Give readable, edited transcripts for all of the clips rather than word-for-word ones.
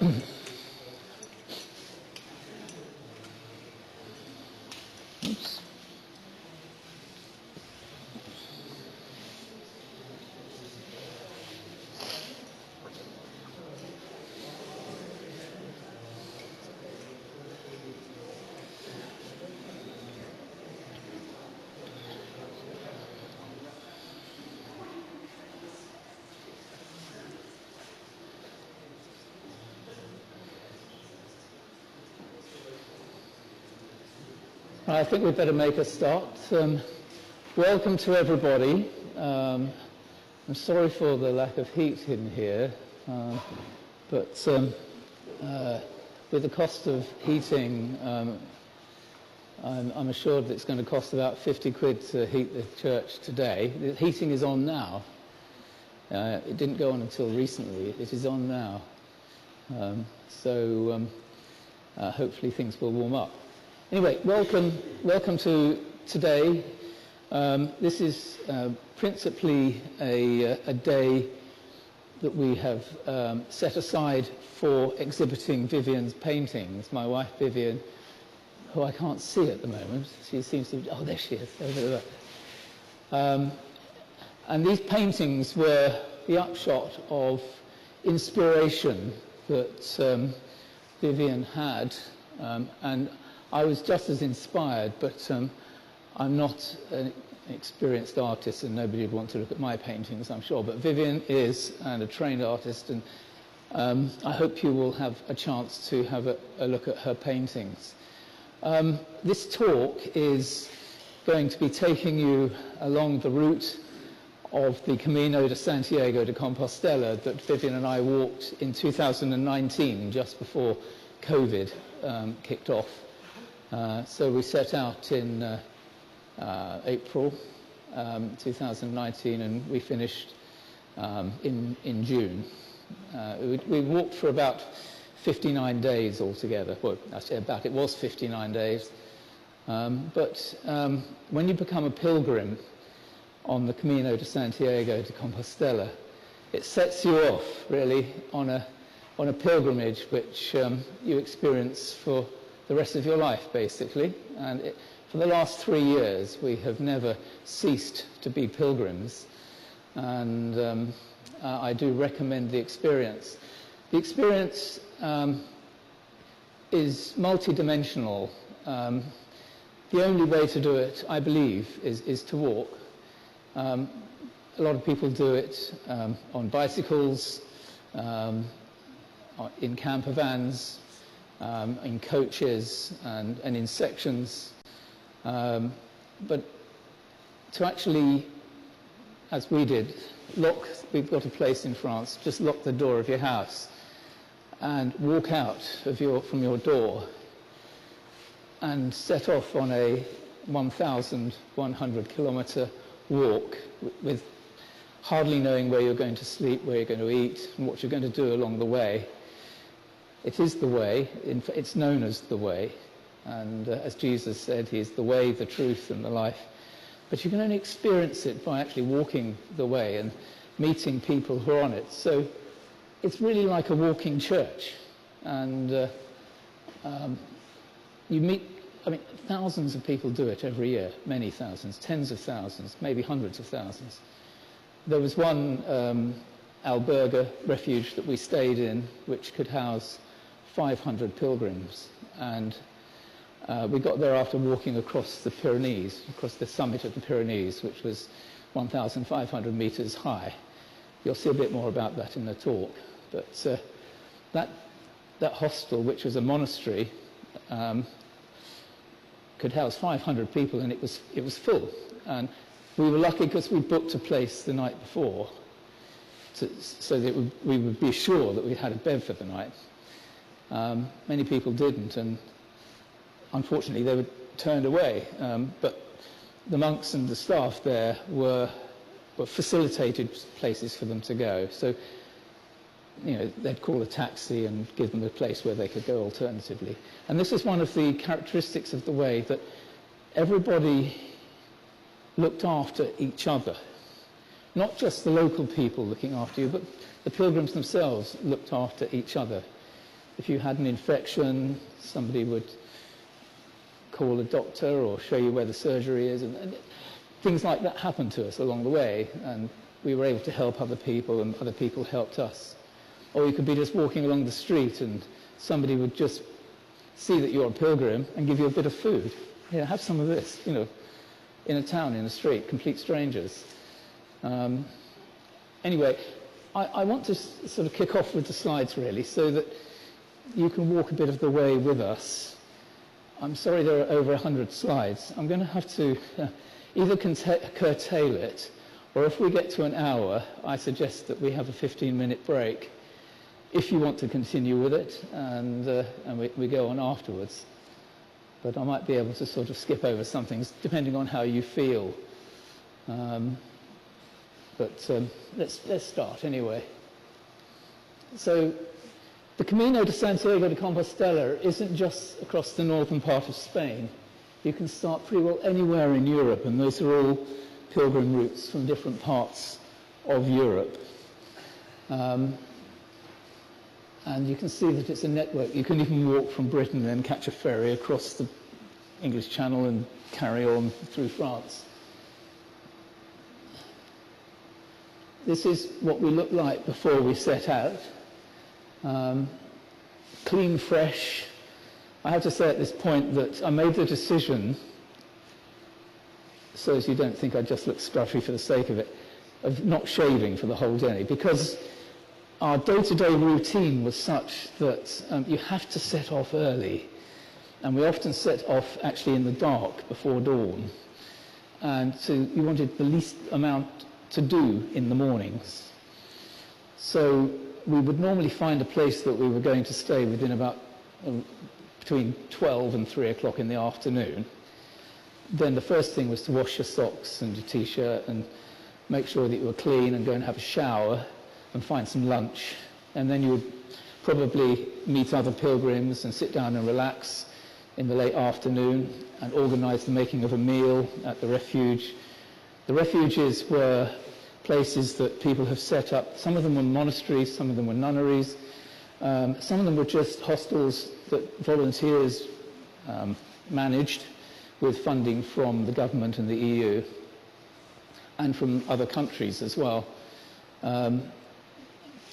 Oops. I think we'd better make a start. Welcome to everybody. I'm sorry for the lack of heat in here, but with the cost of heating, I'm assured that it's going to cost about 50 quid to heat the church today. The heating is on now. It didn't go on until recently. It is on now. So hopefully things will warm up. Anyway, welcome to today. This is principally a day that we have set aside for exhibiting Vivien's paintings. My wife Vivien, who I can't see at the moment, she seems to be, oh there she is, over there. And these paintings were the upshot of inspiration that Vivien had, and I was just as inspired, but I'm not an experienced artist and nobody would want to look at my paintings, I'm sure. But Vivien is, and a trained artist, and I hope you will have a chance to have a look at her paintings. This talk is going to be taking you along the route of the Camino de Santiago de Compostela that Vivien and I walked in 2019, just before COVID kicked off. So we set out in April 2019 and we finished in June. We walked for about 59 days altogether. Well, I say about, it was 59 days. But when you become a pilgrim on the Camino de Santiago de Compostela, it sets you off really on a pilgrimage which you experience for the rest of your life, basically. And for the last 3 years, we have never ceased to be pilgrims. And I do recommend the experience. The experience is multidimensional. The only way to do it, I believe, is to walk. A lot of people do it on bicycles, in camper vans, in coaches and in sections, but to actually, as we did, we've got a place in France, just lock the door of your house and walk out from your door and set off on a 1,100 kilometre walk with hardly knowing where you're going to sleep, where you're going to eat, and what you're going to do along the way. It is the way, it's known as the way, and as Jesus said, he is the way, the truth and the life. But you can only experience it by actually walking the way and meeting people who are on it. So it's really like a walking church, and you meet, I mean, thousands of people do it every year, many thousands, tens of thousands, maybe hundreds of thousands. There was one albergue, refuge that we stayed in, which could house 500 pilgrims, and we got there after walking across the Pyrenees, across the summit of the Pyrenees, which was 1,500 meters high. You'll see a bit more about that in the talk. But that hostel, which was a monastery, could house 500 people, and it was full. And we were lucky because we booked a place the night before, so that we would be sure that we had a bed for the night. Many people didn't, and unfortunately they were turned away. But the monks and the staff there were facilitated places for them to go. So, you know, they'd call a taxi and give them a place where they could go alternatively. And this is one of the characteristics of the way, that everybody looked after each other. Not just the local people looking after you, but the pilgrims themselves looked after each other. if you had an infection, somebody would call a doctor or show you where the surgery is, and things like that happened to us along the way, and we were able to help other people, and other people helped us. Or you could be just walking along the street and somebody would just see that you're a pilgrim and give you a bit of food. Here, have some of this, you know, in a town, in a street, complete strangers. Anyway, I want to sort of kick off with the slides, really, so that you can walk a bit of the way with us. I'm sorry there are over 100 slides. I'm going to have to either curtail it, or if we get to an hour, I suggest that we have a 15-minute break if you want to continue with it, and we go on afterwards. But I might be able to sort of skip over some things, depending on how you feel. Let's start anyway. So the Camino de Santiago de Compostela isn't just across the northern part of Spain. You can start pretty well anywhere in Europe, and those are all pilgrim routes from different parts of Europe. And you can see that it's a network. You can even walk from Britain and then catch a ferry across the English Channel and carry on through France. This is what we looked like before we set out. Clean, fresh. I have to say at this point that I made the decision, so as you don't think I just look scruffy for the sake of it, of not shaving for the whole day, because our day-to-day routine was such that you have to set off early, and we often set off actually in the dark before dawn, and so you wanted the least amount to do in the mornings. So we would normally find a place that we were going to stay within about between 12 and 3 o'clock in the afternoon. Then the first thing was to wash your socks and your t-shirt and make sure that you were clean and go and have a shower and find some lunch, and then you would probably meet other pilgrims and sit down and relax in the late afternoon and organise the making of a meal at the refuge. The refuges were places that people have set up. Some of them were monasteries, some of them were nunneries, some of them were just hostels that volunteers managed with funding from the government and the EU and from other countries as well.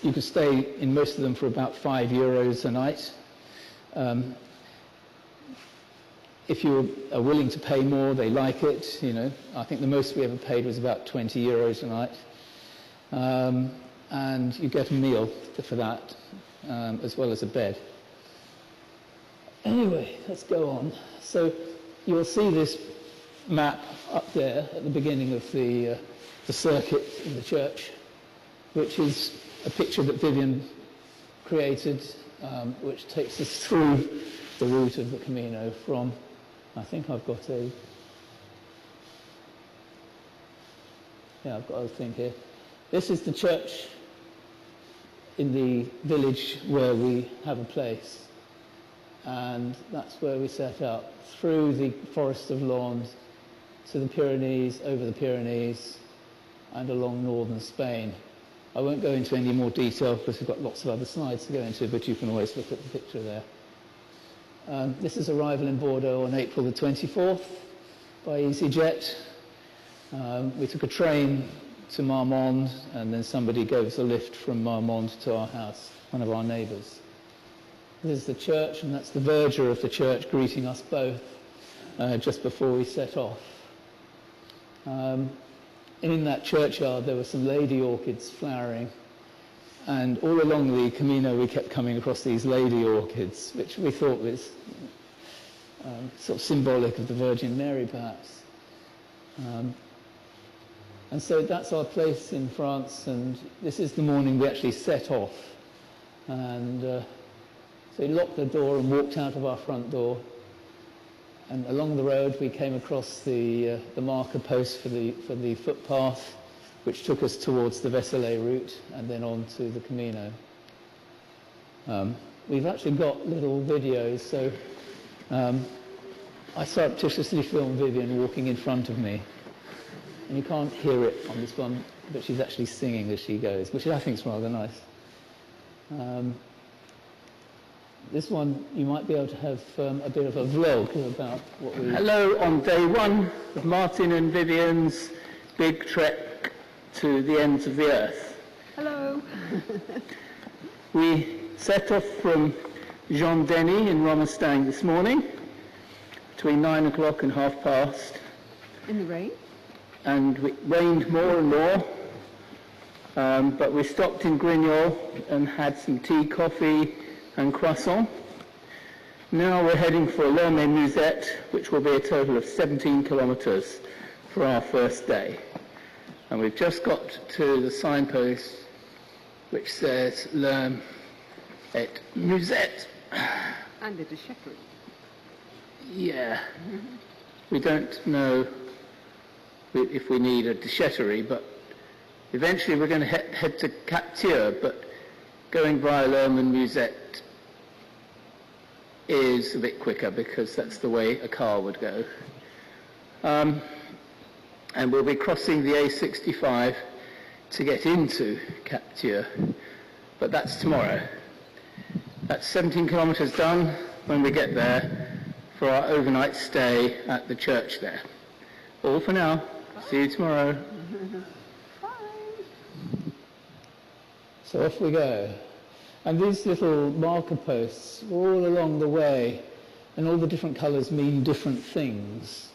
You could stay in most of them for about €5 a night. If you are willing to pay more, they like it. You know, I think the most we ever paid was about €20 a night, and you get a meal for that, as well as a bed. Anyway, let's go on. So you'll see this map up there at the beginning of the circuit in the church, which is a picture that Vivien created, which takes us through the route of the Camino from, I think I've got a thing here. This is the church in the village where we have a place, and that's where we set up, through the forest of lawns to the Pyrenees, over the Pyrenees, and along northern Spain. I won't go into any more detail because we've got lots of other slides to go into, but you can always look at the picture there. This is arrival in Bordeaux on April the 24th by EasyJet. We took a train to Marmande, and then somebody gave us a lift from Marmande to our house, one of our neighbours. This is the church, and that's the verger of the church greeting us both just before we set off. In that churchyard there were some lady orchids flowering, and all along the Camino we kept coming across these lady orchids, which we thought was sort of symbolic of the Virgin Mary, perhaps. And so that's our place in France, and this is the morning we actually set off. And so we locked the door and walked out of our front door, and along the road we came across the marker post for the footpath, which took us towards the Veselay route and then on to the Camino. We've actually got little videos, so I surreptitiously filmed Vivien walking in front of me, and you can't hear it on this one, but she's actually singing as she goes, which I think is rather nice. this one you might be able to have a bit of a vlog about what we... Hello on day one of Martyn and Vivien's big trek to the ends of the earth. Hello. We set off from Stenning in Romerstang this morning between 9 o'clock and past. In the rain? And it rained more and more, but we stopped in Grignol and had some tea, coffee and croissant. Now we're heading for Le Musette, which will be a total of 17 kilometres for our first day. And we've just got to the signpost which says Le Musette. And it is shepherd. Yeah. We don't know if we need a déchetterie, but eventually we're going to head to Capture, but going via Le Musette is a bit quicker because that's the way a car would go. And we'll be crossing the A65 to get into Capture, but that's tomorrow. That's 17 kilometres done when we get there for our overnight stay at the church there. All for now. See you tomorrow. Bye. So off we go. And these little marker posts are all along the way, and all the different colours mean different things.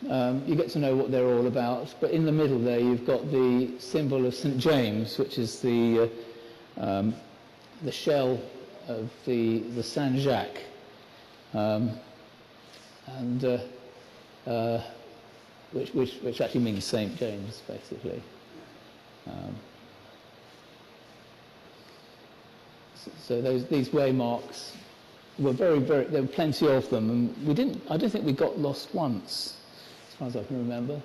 You get to know what they're all about, but in the middle there you've got the symbol of St. James, which is the shell of the Saint Jacques, which actually means St. James, basically. So these waymarks were there were plenty of them, and I don't think we got lost once, as far as I can remember.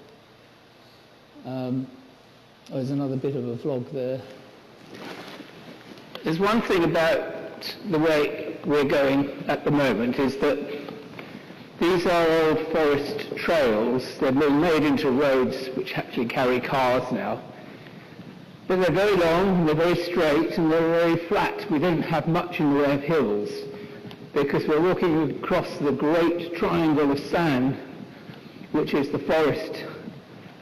There's another bit of a vlog there. There's one thing about the way we're going at the moment is that these are old forest trails. They've been made into roads which actually carry cars now. But they're very long, they're very straight, and they're very flat. We don't have much in the way of hills because we're walking across the great triangle of sand, which is the forest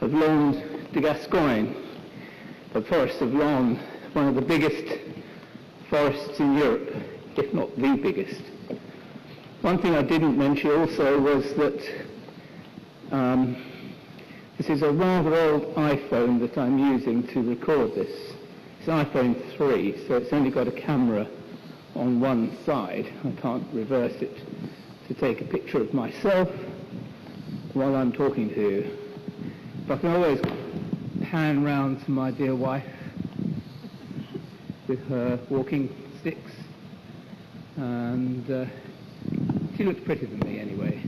of Landes de Gascogne, the forest of Landes, one of the biggest forests in Europe, if not the biggest. One thing I didn't mention also was that this is a rather old iPhone that I'm using to record this. It's an iPhone 3, so it's only got a camera on one side. I can't reverse it to take a picture of myself while I'm talking to you. But I can always pan round to my dear wife with her walking sticks, and she looks prettier than me anyway.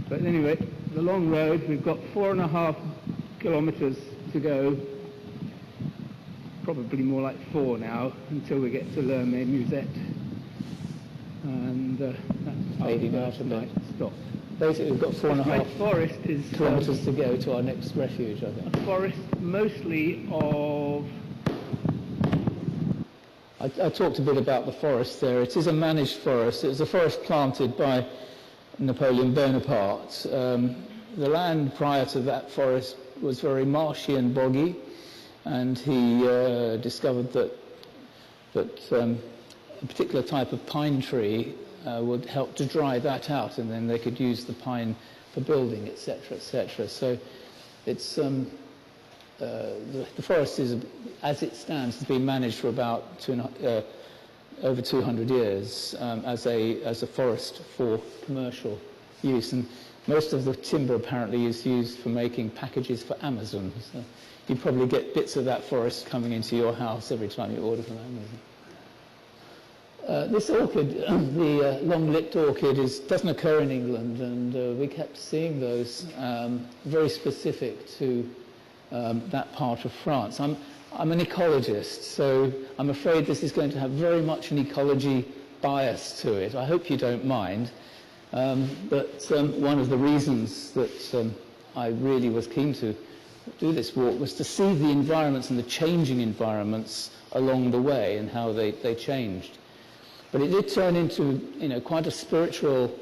But anyway, the long road, we've got 4.5 kilometres to go, probably more like 4 now, until we get to Le Musette. And that's Fading out a bit. Stop. Basically, we've got 4.5 forest is kilometres to go to our next refuge, I think. A forest mostly of... I talked a bit about the forest there. It is a managed forest. It was a forest planted by Napoleon Bonaparte. The land prior to that forest was very marshy and boggy, and he discovered that a particular type of pine tree would help to dry that out, and then they could use the pine for building, etc., etc. So it's the forest is, as it stands, has been managed for about over 200 years as a forest for commercial use, and most of the timber apparently is used for making packages for Amazon. So you probably get bits of that forest coming into your house every time you order from Amazon. This orchid, the long-lipped orchid, doesn't occur in England, and we kept seeing those, very specific to that part of France. I'm an ecologist, so I'm afraid this is going to have very much an ecology bias to it. I hope you don't mind. But one of the reasons that I really was keen to do this walk was to see the environments and the changing environments along the way and how they changed. But it did turn into, quite a spiritual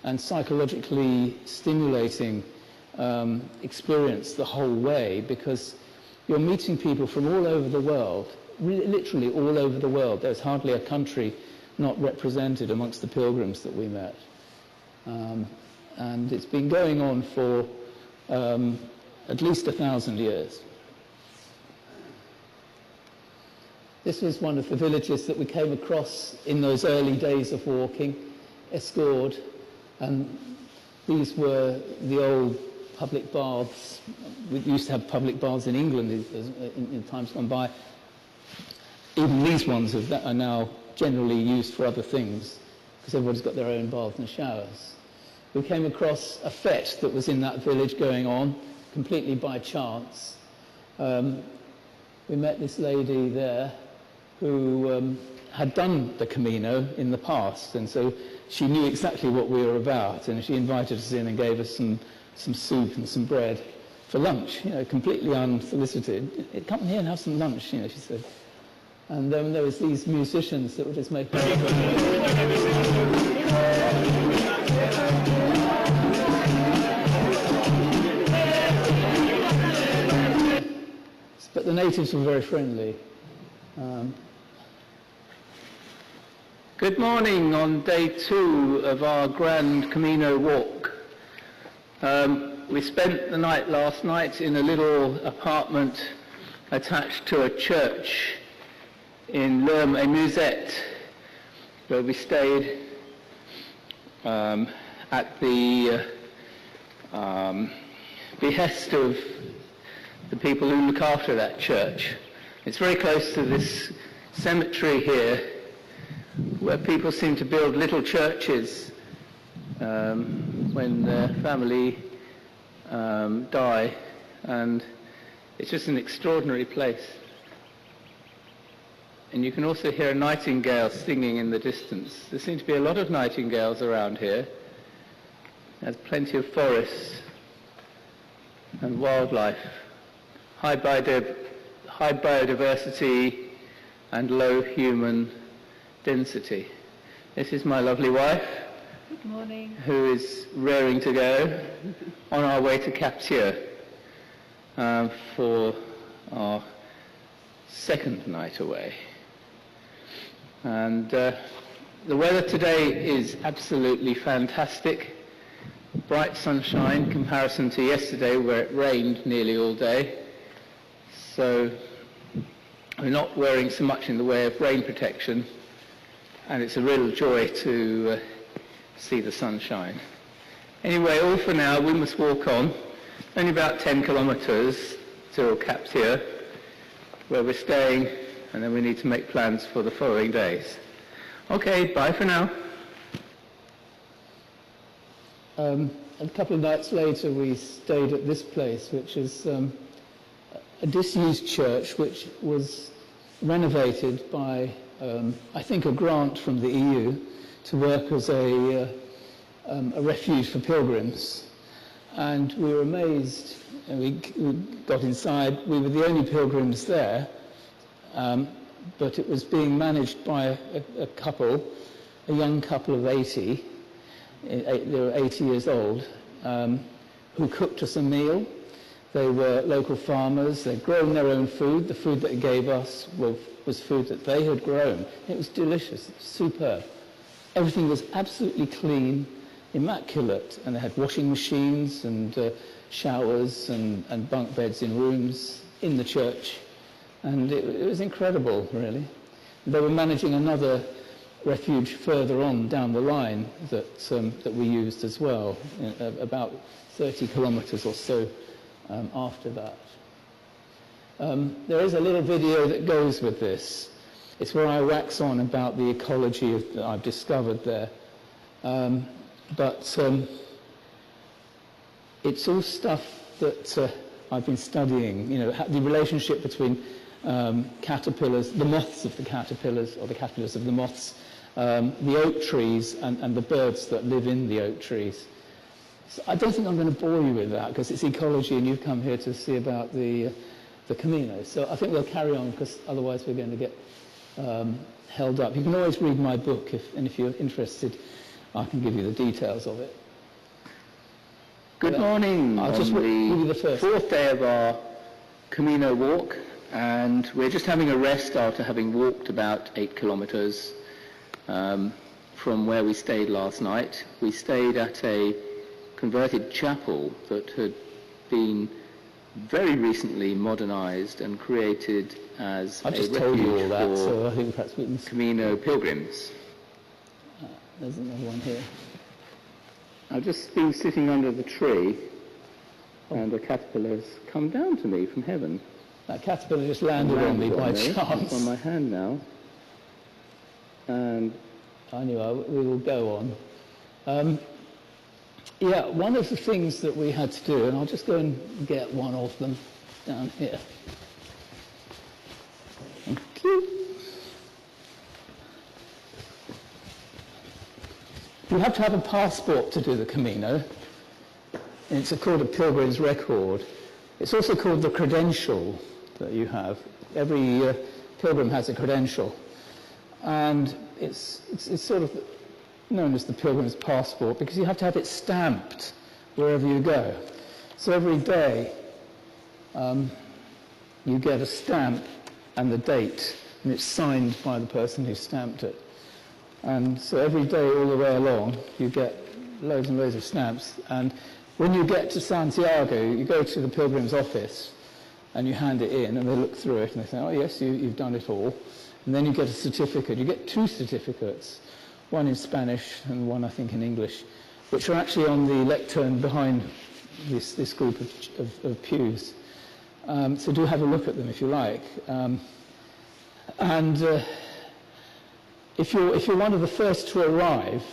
and psychologically stimulating experience the whole way, because you're meeting people from all over the world, literally all over the world. There's hardly a country not represented amongst the pilgrims that we met. And it's been going on for at least 1,000 years. This was one of the villages that we came across in those early days of walking, Esgord, and these were the old public baths. We used to have public baths in England in times gone by. Even these ones are now generally used for other things, because everybody's got their own bath and showers. We came across a fete that was in that village going on, completely by chance. We met this lady there who had done the Camino in the past, and so she knew exactly what we were about, and she invited us in and gave us some soup and some bread for lunch, completely unsolicited. Come here and have some lunch, she said. And then there was these musicians that were just making... But the natives were very friendly. Good morning on day 2 of our grand Camino walk. We spent the night last night in a little apartment attached to a church in Lerme et Musette, where we stayed at the behest of the people who look after that church. It's very close to this cemetery here, where people seem to build little churches when their family die, and it's just an extraordinary place. And you can also hear a nightingale singing in the distance. There seem to be a lot of nightingales around here. There's plenty of forests and wildlife, high biodiversity and low human density. This is my lovely wife. Good morning. Who is raring to go on our way to Captieux for our second night away. And the weather today is absolutely fantastic. Bright sunshine in comparison to yesterday, where it rained nearly all day. So we're not wearing so much in the way of rain protection, and it's a real joy to see the sunshine. Anyway, all for now, we must walk on. Only about 10 kilometres till Captieux, where we're staying, and then we need to make plans for the following days. Okay, bye for now. A couple of nights later, we stayed at this place, which is a disused church, which was renovated by, I think, a grant from the EU to work as a refuge for pilgrims. And we were amazed, and we got inside. We were the only pilgrims there, but it was being managed by a couple, a young couple of 80. They were 80 years old, who cooked us a meal. They were local farmers. They'd grown their own food. The food that they gave us was food that they had grown. It was delicious, superb. Everything was absolutely clean, immaculate, and they had washing machines and showers and bunk beds in rooms in the church. And it was incredible, really. They were managing another refuge further on down the line that we used as well, about 30 kilometres or so after that. There is a little video that goes with this. It's where I wax on about the ecology that I've discovered there. But it's all stuff that I've been studying, the relationship between caterpillars, the moths of the caterpillars, or the caterpillars of the moths, the oak trees and the birds that live in the oak trees. So I don't think I'm going to bore you with that, because it's ecology and you've come here to see about the Camino. So I think we'll carry on, because otherwise we're going to get held up. You can always read my book, and if you're interested, I can give you the details of it. Good morning. I'll just on give you the first. fourth day of our CAMINO walk, and we're just having a rest after having walked about 8 kilometres from where we stayed last night. We stayed at a converted chapel that had been very recently modernised and created as I've a just told you all refuge that, for so I think perhaps we can... CAMINO pilgrims. There's another one here. I've just been sitting under the tree, and a caterpillar's come down to me from heaven. That caterpillar just landed on me by chance. It's on my hand now. And I knew we will go on. Yeah, one of the things that we had to do, and I'll just go and get one of them down here. Thank you. You have to have a passport to do the CAMINO. It's called a pilgrim's record. It's also called the credential that you have. Every pilgrim has a credential. And it's sort of known as the pilgrim's passport because you have to have it stamped wherever you go. So every day you get a stamp and the date, and it's signed by the person who stamped it. And so every day all the way along you get loads and loads of stamps, and when you get to Santiago you go to the pilgrim's office and you hand it in and they look through it and they say, oh yes, you've done it all. And then you get a certificate. You get 2 certificates, one in Spanish and one I think in English, which are actually on the lectern behind this group of pews. So do have a look at them if you like. If you're one of the first to arrive,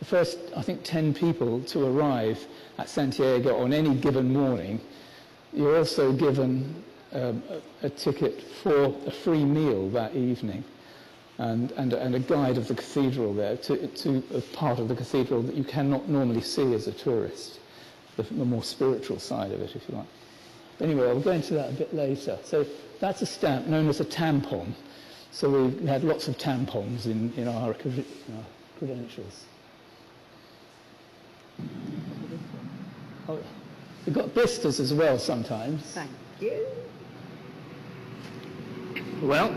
the first, I think, 10 people to arrive at Santiago on any given morning, you're also given a ticket for a free meal that evening and a guide of the cathedral there to a part of the cathedral that you cannot normally see as a tourist, the more spiritual side of it, if you like. Anyway, I'll go into that a bit later. So that's a stamp known as a tampon. So we had lots of tampons in our credentials. Oh, we've got blisters as well sometimes. Thank you. well,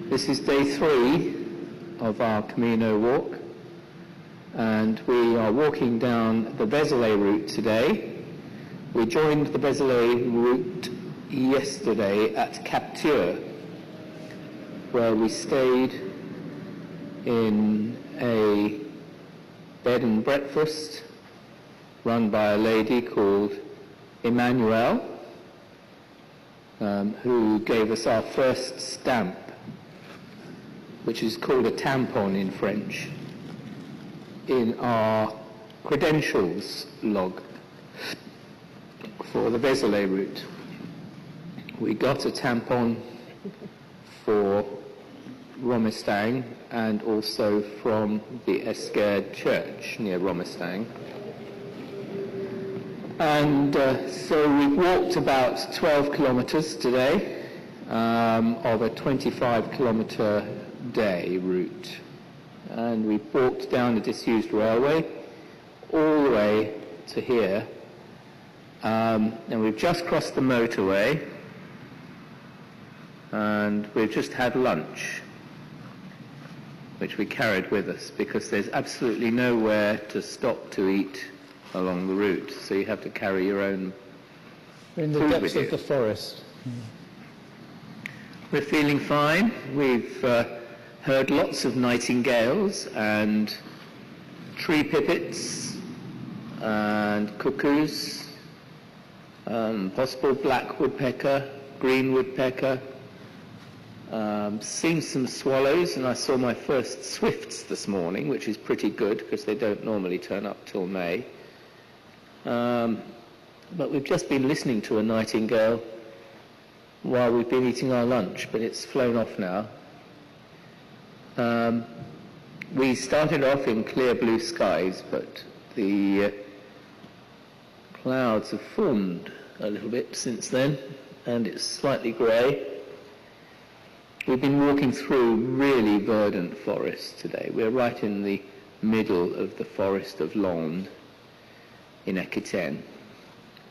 this is day 3 of our CAMINO walk, and we are walking down the Vézelay route today. We joined the Vézelay route yesterday at Capture, where we stayed in a bed and breakfast run by a lady called Emmanuelle, who gave us our first stamp, which is called a tampon in French, in our credentials log for the Vézelay route. We got a tampon for Romestang and also from the Esquerre church near Romestang. And so we've walked about 12 kilometres today of a 25-kilometre day route. And we've walked down a disused railway all the way to here. And we've just crossed the motorway and we've just had lunch, which we carried with us because there's absolutely nowhere to stop to eat along the route, so you have to carry your own We're in the food depths with of you. the forest. We're feeling fine. We've heard lots of nightingales and tree pipits and cuckoos, possible black woodpecker, green woodpecker, seen some swallows, and I saw my first swifts this morning, which is pretty good because they don't normally turn up till May. But we've just been listening to a nightingale while we've been eating our lunch, but it's flown off now. We started off in clear blue skies, but the clouds have formed a little bit since then, and it's slightly grey. We've been walking through really verdant forests today. We're right in the middle of the forest of Landes in Aquitaine,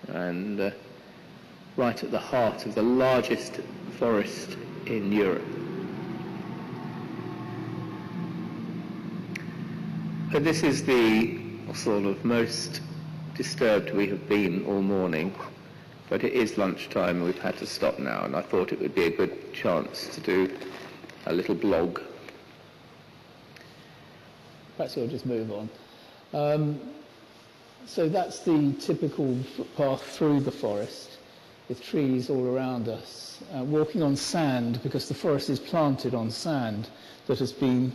and right at the heart of the largest forest in Europe. But this is the sort of most disturbed we have been all morning, but it is lunchtime and we've had to stop now, and I thought it would be a good chance to do a little blog. Perhaps we'll just move on. So that's the typical footpath through the forest, with trees all around us, walking on sand, because the forest is planted on sand that has been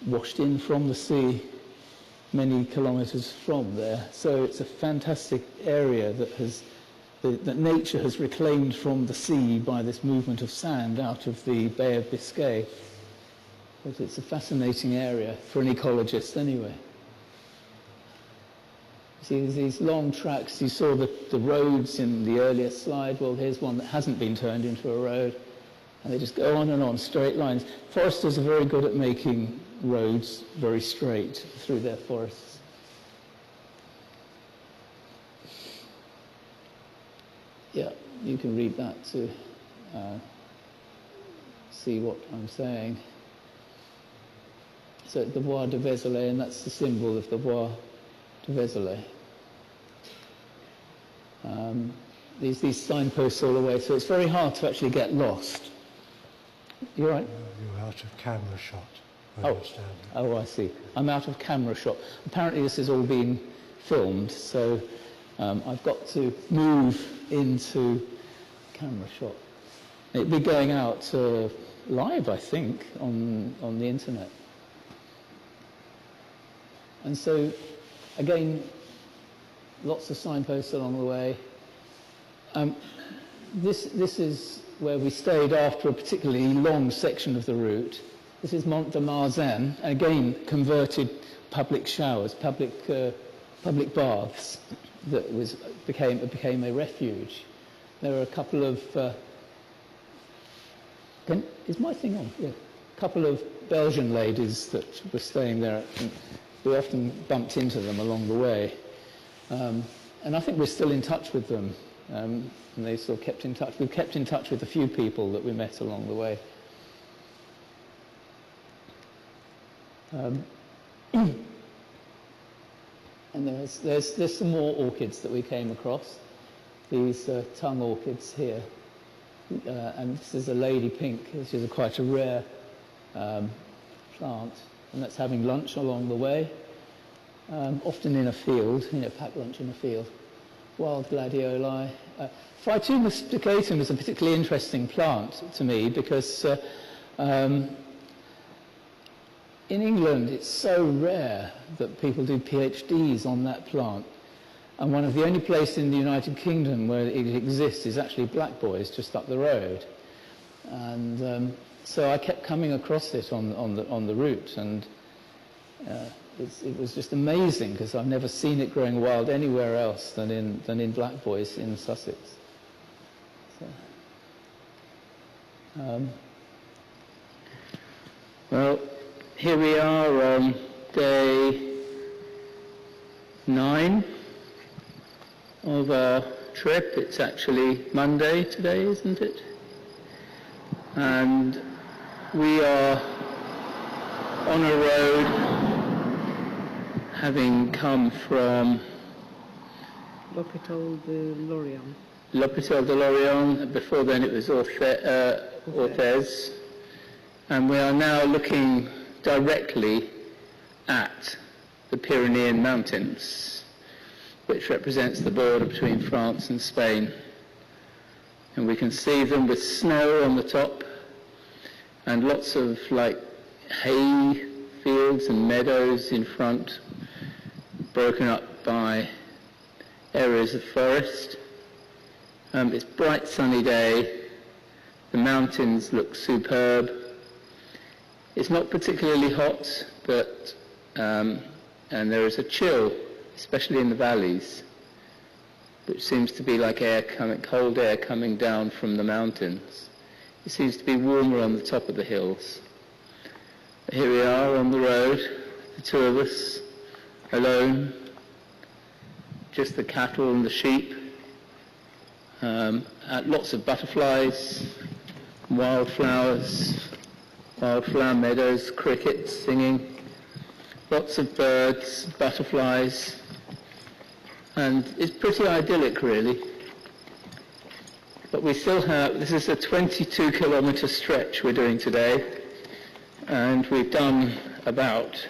washed in from the sea many kilometres from there. So it's a fantastic area that nature has reclaimed from the sea by this movement of sand out of the Bay of Biscay. But it's a fascinating area for an ecologist anyway. See, there's these long tracks. You saw the roads in the earlier slide. Well, here's one that hasn't been turned into a road. And they just go on and on, straight lines. Foresters are very good at making roads very straight through their forests. Yeah, you can read that to see what I'm saying. So the Bois de Vézelay, and that's the symbol of the Bois de Vézelay. These signposts all the way, so it's very hard to actually get lost. You're right? You're out of camera shot. Oh, I see. I'm out of camera shot. Apparently this is all being filmed, so I've got to move into camera shot. It'll be going out live, I think, on the internet. And so, again, lots of signposts along the way. This is where we stayed after a particularly long section of the route. This is Mont de Marsan, again converted public showers, public baths that became a refuge. There are a couple of is my thing on? Yeah. A couple of Belgian ladies that were staying there. We often bumped into them along the way, and I think we're still in touch with them. And they sort of kept in touch. We've kept in touch with a few people that we met along the way. And there's some more orchids that we came across. These tongue orchids here, and this is a lady pink, which is quite a rare plant, and that's having lunch along the way, often in a field, packed lunch in a field. Wild gladioli. Phytomus spicatum is a particularly interesting plant to me because in England it's so rare that people do PhDs on that plant, and one of the only places in the United Kingdom where it exists is actually Blackboys, just up the road. And so I kept coming across it on the route, and it was just amazing because I've never seen it growing wild anywhere else than in Blackboys in Sussex. So, well, here we are on day 9 of our trip. It's actually Monday today, isn't it? And we are on a road having come from L'Hôpital de Lorient. L'Hôpital de Lorient. Before then it was Orthez. And we are now looking directly at the Pyrenean Mountains, which represents the border between France and Spain. And we can see them with snow on the top and lots of hay fields and meadows in front, broken up by areas of forest. It's a bright sunny day. The mountains look superb. It's not particularly hot, but and there is a chill, especially in the valleys, which seems to be like cold air coming down from the mountains It seems to be warmer on the top of the hills. Here we are on the road, the two of us, alone, just the cattle and the sheep, lots of butterflies, wildflowers, wildflower meadows, crickets singing, lots of birds, butterflies, and it's pretty idyllic really. But we still have, this is a 22 kilometre stretch we're doing today, and we've done about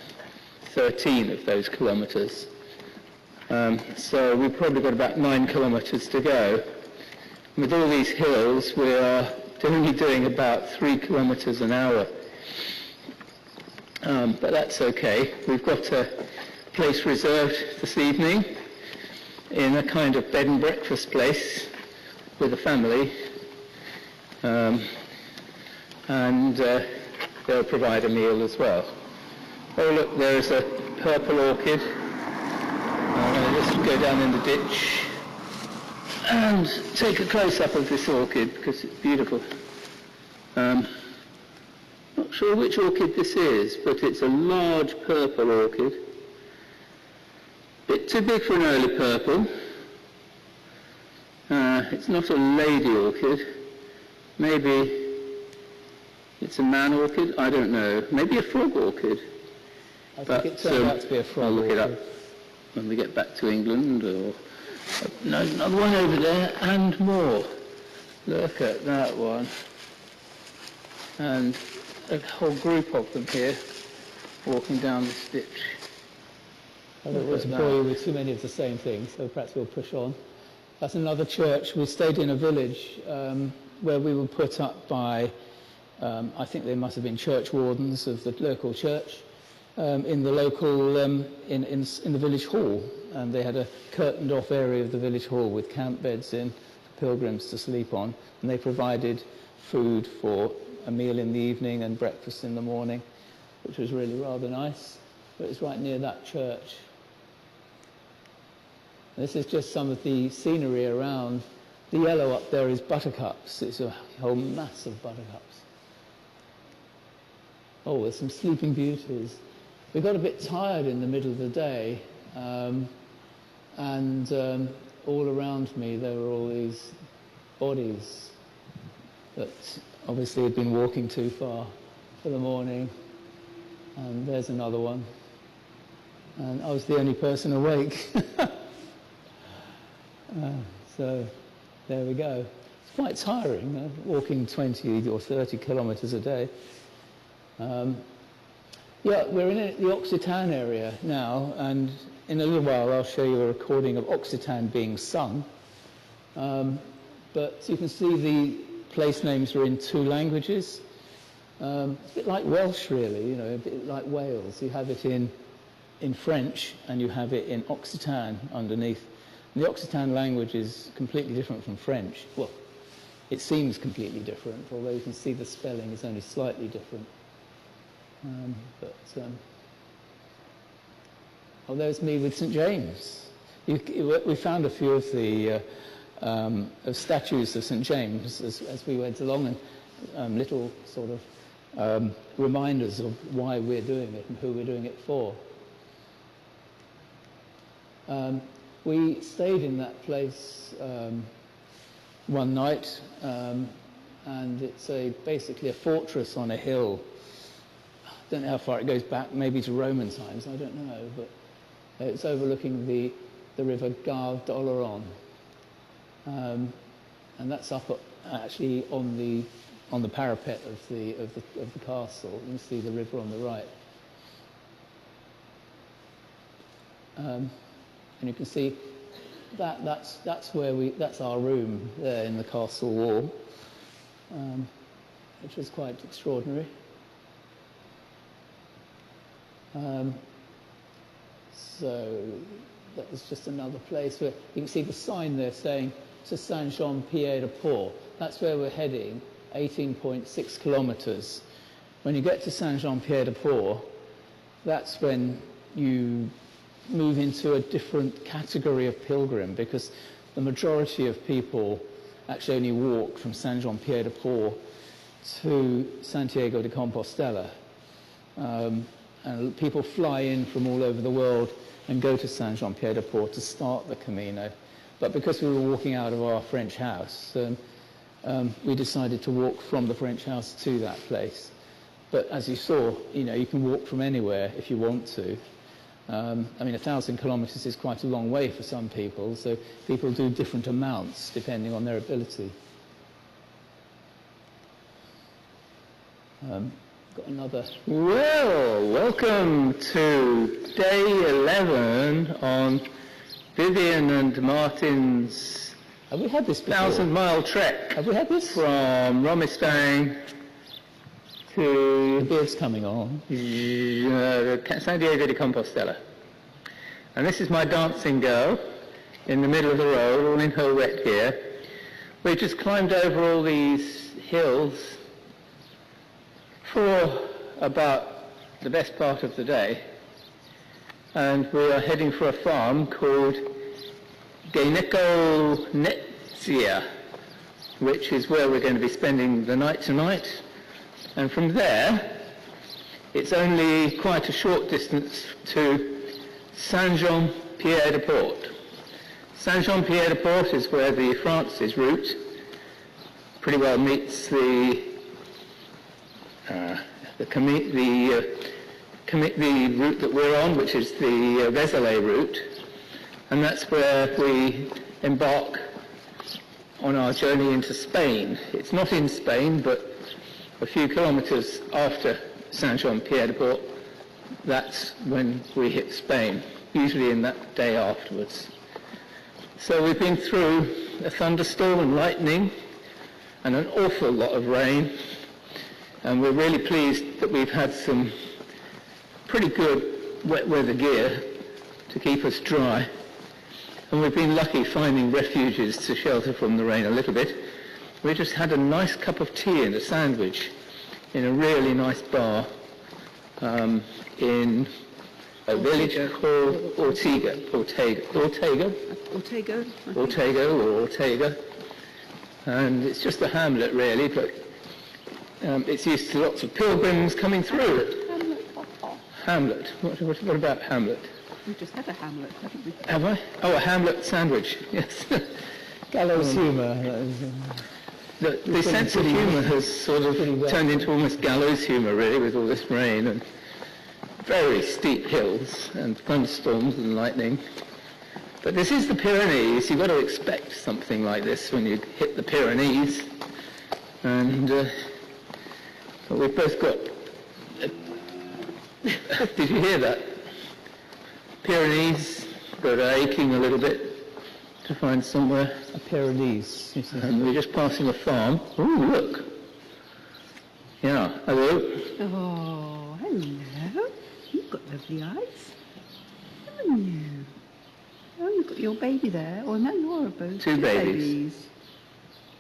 13 of those kilometres. So we've probably got about 9 kilometres to go. With all these hills, we are only doing about 3 kilometres an hour. But that's okay. We've got a place reserved this evening in a kind of bed and breakfast place with a family. And they'll provide a meal as well. Oh look, there's a purple orchid. Let's go down in the ditch and take a close-up of this orchid because it's beautiful. Not sure which orchid this is, but it's a large purple orchid. Bit too big for an early purple. It's not a lady orchid. Maybe it's a man orchid, I don't know. Maybe a frog orchid. I think it turned out to be a frog I'll look orchid. it up when we get back to England. Or no, another one over there and more. Look at that one. And a whole group of them here walking down this ditch. I don't want to bore you with too many of the same things, so perhaps we'll push on. That's another church. We stayed in a village where we were put up by, I think they must have been church wardens of the local church, in the local, in the village hall. And they had a curtained off area of the village hall with camp beds in for pilgrims to sleep on. And they provided food for a meal in the evening and breakfast in the morning, which was really rather nice. But it's right near that church. This is just some of the scenery around. The yellow up there is buttercups. It's a whole mass of buttercups. Oh, there's some sleeping beauties. We got a bit tired in the middle of the day, and all around me there were all these bodies that obviously had been walking too far for the morning. And there's another one. And I was the only person awake. So there we go. It's quite tiring, walking 20 or 30 kilometres a day. Yeah, we're in the Aquitaine area now, and in a little while I'll show you a recording of Aquitaine being sung. But you can see the place names are in 2 languages. It's a bit like Welsh, really, a bit like Wales. You have it in French, and you have it in Aquitaine underneath. And the Aquitaine language is completely different from French. Well, it seems completely different, although you can see the spelling is only slightly different. Oh, there's me with St. James. We found a few of the of statues of St. James as we went along, and little sort of reminders of why we're doing it and who we're doing it for. We stayed in that place one night, and it's basically a fortress on a hill. I don't know how far it goes back, maybe to Roman times, I don't know, but it's overlooking the river Gave d'Oléron, and that's up actually on the parapet of the castle. You can see the river on the right. And you can see that's our room there in the castle wall, which was quite extraordinary. So that was just another place where you can see the sign there saying to Saint-Jean-Pied-de-Port. That's where we're heading, 18.6 kilometres. When you get to Saint-Jean-Pied-de-Port, that's when you move into a different category of pilgrim, because the majority of people actually only walk from Saint-Jean-Pied-de-Port to Santiago de Compostela. And people fly in from all over the world and go to Saint-Jean-Pied-de-Port to start the Camino. But because we were walking out of our French house, we decided to walk from the French house to that place. But as you saw, you can walk from anywhere if you want to. I mean, 1,000 kilometers is quite a long way for some people, so people do different amounts depending on their ability. Got another. Well, welcome to day 11 on Vivien and Martyn's Have we had this before? 1,000-mile trek. Have we had this? From Stenning to The beard's coming on. Santiago de Compostela. And this is my dancing girl in the middle of the road, all in her wet gear. We just climbed over all these hills for about the best part of the day, and we are heading for a farm called Netsia, which is where we're going to be spending the night tonight. And from there, it's only quite a short distance to Saint-Jean-Pied-de-Port. Saint-Jean-Pied-de-Port is where the France's route pretty well meets the route that we're on, which is the Vézelay route, and that's where we embark on our journey into Spain. It's not in Spain, but a few kilometres after Saint-Jean-Pied-de-Port, that's when we hit Spain, usually in that day afterwards. So we've been through a thunderstorm and lightning and an awful lot of rain, and we're really pleased that we've had some pretty good wet weather gear to keep us dry. And we've been lucky finding refuges to shelter from the rain a little bit. We just had a nice cup of tea and a sandwich in a really nice bar in a village called Ortega. And it's just a hamlet really, but it's used to lots of pilgrims coming through. Hamlet. What about Hamlet? We just had a Hamlet, haven't we? Have I? Oh, a Hamlet sandwich, yes. Gallows humour. The sense of humour has sort of turned into almost gallows humour, really, with all this rain and very steep hills and thunderstorms and lightning. But this is the Pyrenees. You've got to expect something like this when you hit the Pyrenees. And but we've both got... Did you hear that? Pyrenees got aching a little bit to find somewhere. A Pyrenees. And we're just passing a farm. Oh, look. Yeah, hello. Oh, hello. You've got lovely eyes, haven't you? Oh, you've got your baby there. Oh, no, you're both Two babies.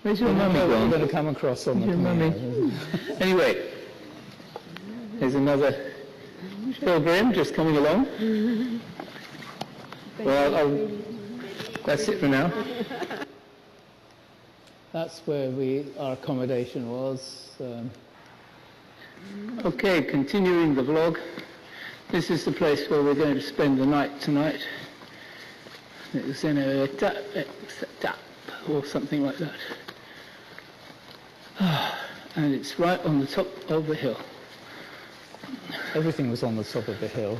Where's your mummy We're gone? going to come across on the Your mummy. Anyway, there's another pilgrim just coming along. Well, that's it for now. That's where our accommodation was. Okay, continuing the vlog. This is the place where we're going to spend the night tonight. It's in a tap or something like that. And it's right on the top of the hill. Everything was on the top of the hill.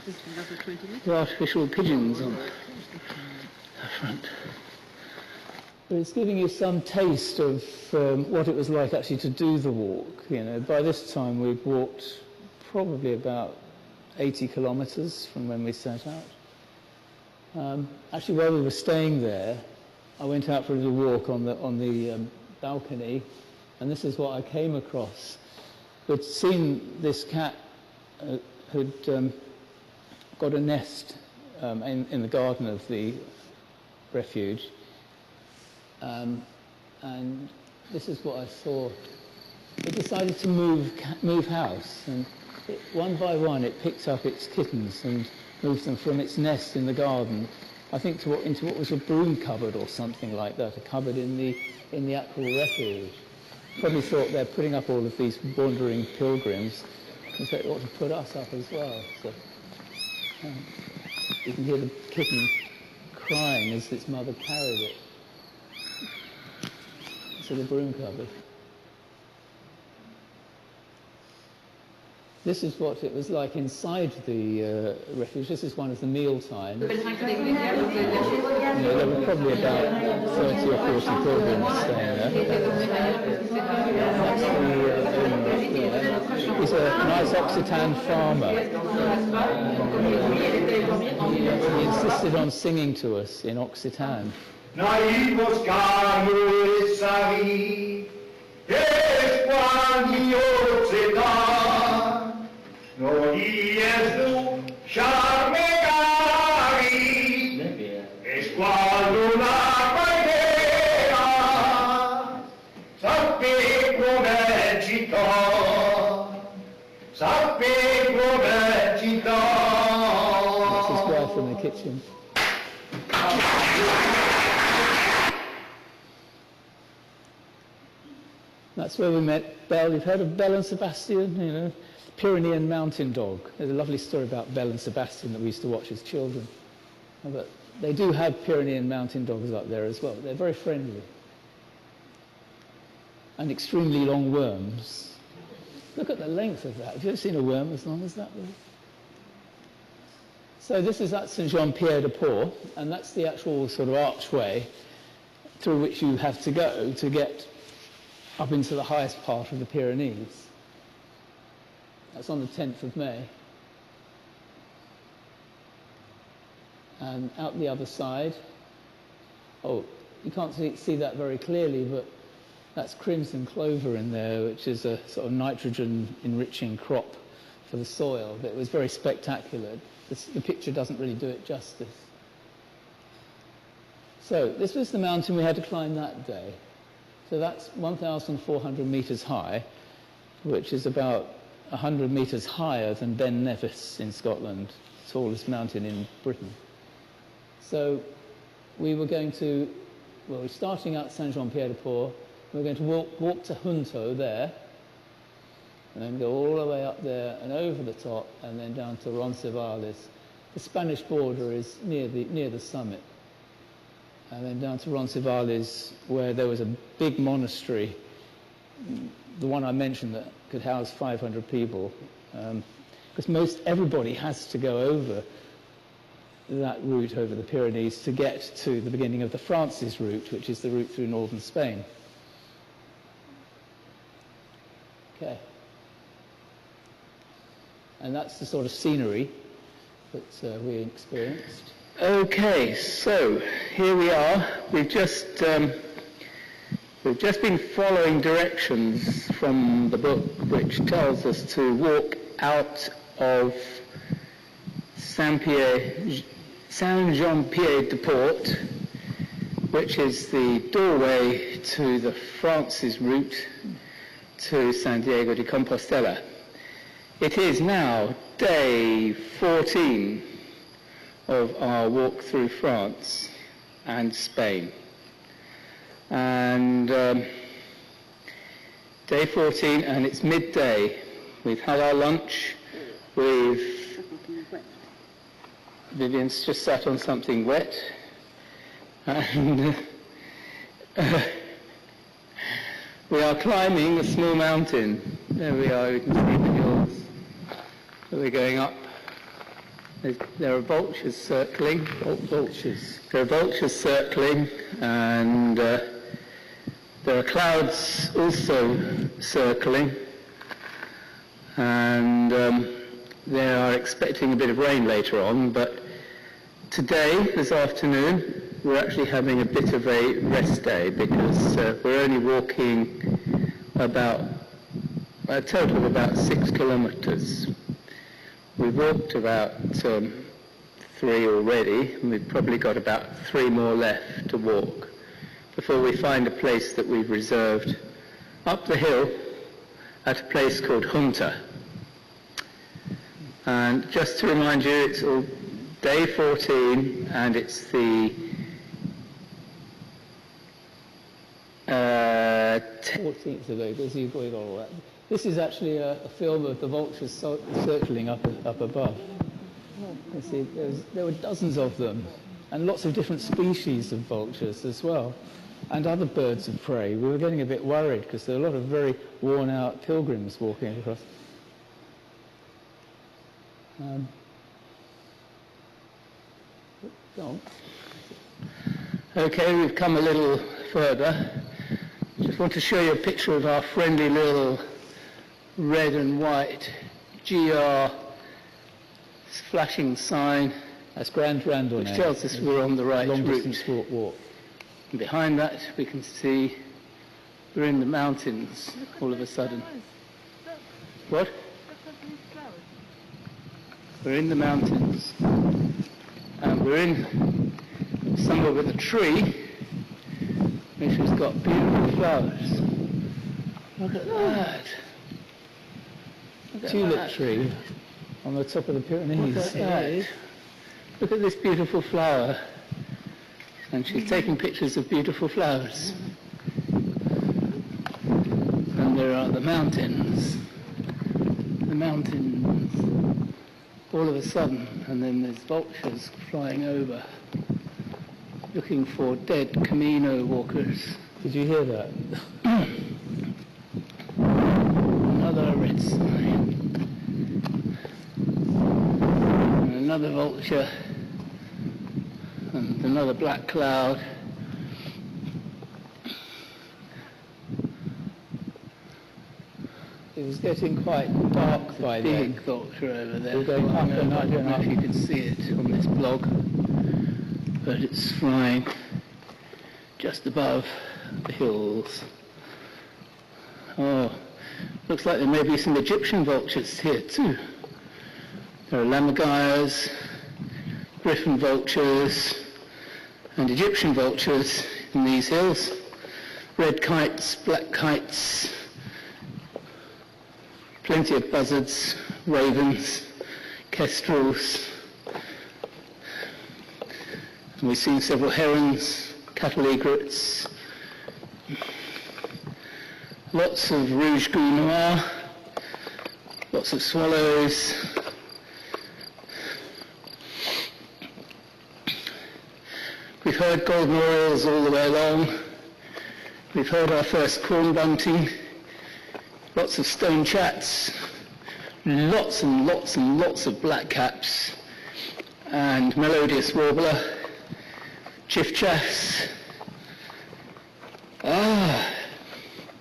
Just another 20 minutes. The artificial pigeons on the front. But it's giving you some taste of what it was like actually to do the walk. By this time we'd walked probably about 80 kilometres from when we set out. Actually, while we were staying there, I went out for a little walk on the balcony, and this is what I came across. We'd seen this cat who'd got a nest in the garden of the refuge, and this is what I saw. It decided to move house, and one by one it picked up its kittens and moved them from its nest in the garden, I think, into what was a broom cupboard or something like that, a cupboard in the actual refuge. probably thought they're putting up all of these wandering pilgrims, and so it ought to put us up as well. So you can hear the kitten crying as its mother carried it to the broom cupboard. This is what it was like inside the refuge. This is one of the meal times. There were probably about 30 or 40 pilgrims staying there. That's the owner there. He's a nice Aquitaine farmer. He insisted on singing to us in Aquitaine. Naivos carus savi, no Jesu charme cari, esqualo la paidera, sape come città, sape come città. That's his wife in the kitchen. That's where we met Belle. You've heard of Belle and Sebastian, you know, Pyrenean mountain dog. There's a lovely story about Belle and Sebastian that we used to watch as children. But they do have Pyrenean mountain dogs up there as well. They're very friendly. And extremely long worms. Look at the length of that. Have you ever seen a worm as long as that one? So this is at Saint-Jean-Pied-de-Port, and that's the actual sort of archway through which you have to go to get up into the highest part of the Pyrenees. That's on the 10th of May. And out the other side, oh, you can't see that very clearly, but that's crimson clover in there, which is a sort of nitrogen-enriching crop for the soil. But it was very spectacular. The picture doesn't really do it justice. So this was the mountain we had to climb that day. So that's 1,400 metres high, which is about 100 metres higher than Ben Nevis in Scotland, tallest mountain in Britain. So we were going to, well, we're starting out Saint-Jean-Pied-de-Port. We're going to walk to Junto there, and then go all the way up there and over the top, and then down to Roncesvalles. The Spanish border is near the summit. And then down to Roncesvalles, where there was a big monastery, the one I mentioned that could house 500 people, because everybody has to go over that route over the Pyrenees to get to the beginning of the Francis route, which is the route through northern Spain. Okay. And that's the sort of scenery that we experienced. Okay, so here we are. We've just been following directions from the book, which tells us to walk out of Saint-Jean-Pied-de-Port, which is the doorway to the Francis route to Santiago de Compostela. It is now day 14 of our walk through France and Spain. And day 14, and it's midday. We've had our lunch. Vivien's just sat on something wet. And we are climbing a small mountain. There we are, you can see the hills that we're going up. There are vultures circling. Vultures. There are vultures circling, and there are clouds also circling, and they are expecting a bit of rain later on, but today, this afternoon, we're actually having a bit of a rest day because we're only walking about a total of about 6 kilometres. We've walked about 3 already, and we've probably got about 3 more left to walk before we find a place that we've reserved up the hill at a place called Junta. And just to remind you, it's all day 14, and it's the 14th of April, so you've got all that. This is actually a film of the vultures circling up above. You see, there were dozens of them, and lots of different species of vultures as well, and other birds of prey. We were getting a bit worried because there were a lot of very worn-out pilgrims walking across. Go on. Okay, we've come a little further. Just want to show you a picture of our friendly little red and white GR flashing sign. That's Grand Randall which now. tells us we're on the right Long route. distance walk. And behind that we can see we're in the mountains all of a sudden. What? We're in the mountains. And we're in somewhere with a tree which has got beautiful flowers. Look at that. Look at Tulip that. tree on the top of the Pyrenees. Look at that. Look at this beautiful flower. And she's taking pictures of beautiful flowers. And there are the mountains. The mountains. All of a sudden. And then there's vultures flying over, looking for dead CAMINO walkers. Did you hear that? Another red sign. And another vulture. And another black cloud. It was getting quite dark by then. Big vulture over there. We're going up and up I don't and know up. if you can see it on this blog, but it's flying just above the hills. Oh, looks like there may be some Egyptian vultures here too. There are lammergeiers, griffon vultures, and Egyptian vultures in these hills. Red kites, black kites, plenty of buzzards, ravens, kestrels. And we've seen several herons, cattle egrets, lots of rouge gris noir, lots of swallows. We've heard golden orioles all the way along. We've heard our first corn bunting. Lots of stone chats, lots and lots and lots of blackcaps, and melodious warbler, chiffchaffs,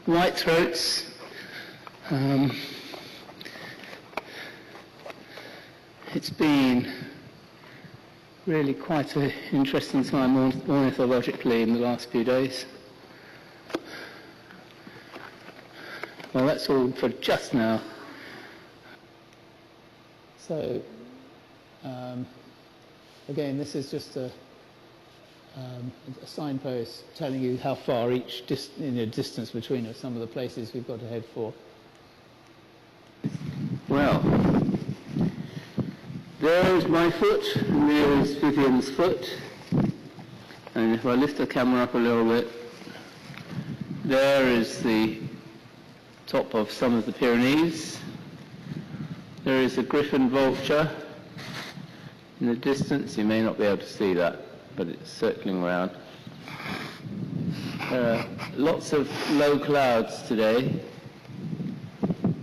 whitethroats. It's been really quite an interesting time ornithologically in the last few days. Well, that's all for just now. So, again, this is just a signpost telling you how far each distance between us, some of the places we've got to head for. Well, there is my foot, and there is Vivien's foot. And if I lift the camera up a little bit, there is the top of some of the Pyrenees. There is a griffon vulture in the distance. You may not be able to see that, but it's circling around. There are lots of low clouds today.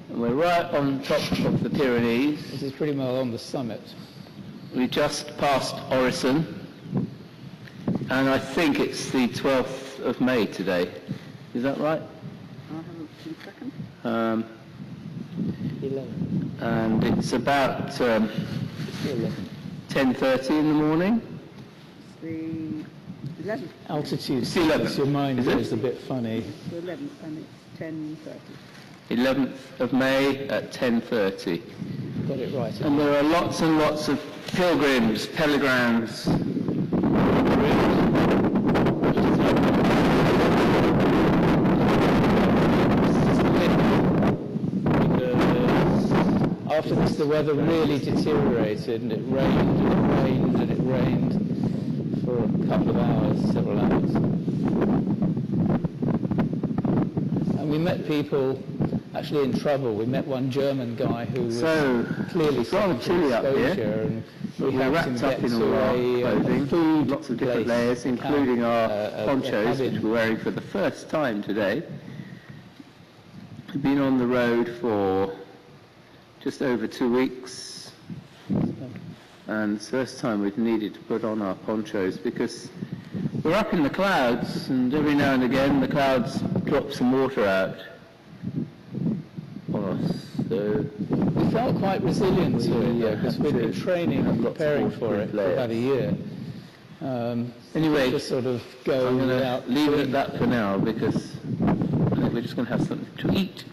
And we're right on top of the Pyrenees. This is pretty well on the summit. We just passed Orison, and I think it's the 12th of May today. Is that right? I'll have a look in a second. 11. And it's about It's the 11th. 10:30 in the morning. It's the 11th. Altitude It's the 11th. sickness, your mind Is it? goes a bit funny. It's the 11th and it's 10:30. 11th of May at 10:30. Got it right. And there are lots and lots of pilgrims, peligrans. After this, the weather really deteriorated, and it rained and it rained and it rained for a couple of hours, several hours. And we met people actually in trouble. We met one German guy who was clearly it's rather suffering chilly up here. exposure, and we We're helped him wrapped up get in to all our a clothing, food lots of different place, layers, including our ponchos, cabin. which we're wearing for the first time today. We've been on the road for just over 2 weeks, and it's the first time we've needed to put on our ponchos because we're up in the clouds, and every now and again the clouds drop some water out on us. So we felt quite resilient to it because we'd been training and preparing for it for about a year. Anyway, just sort of go I'm going to without leave it doing at that for now because I think we're just going to have something to eat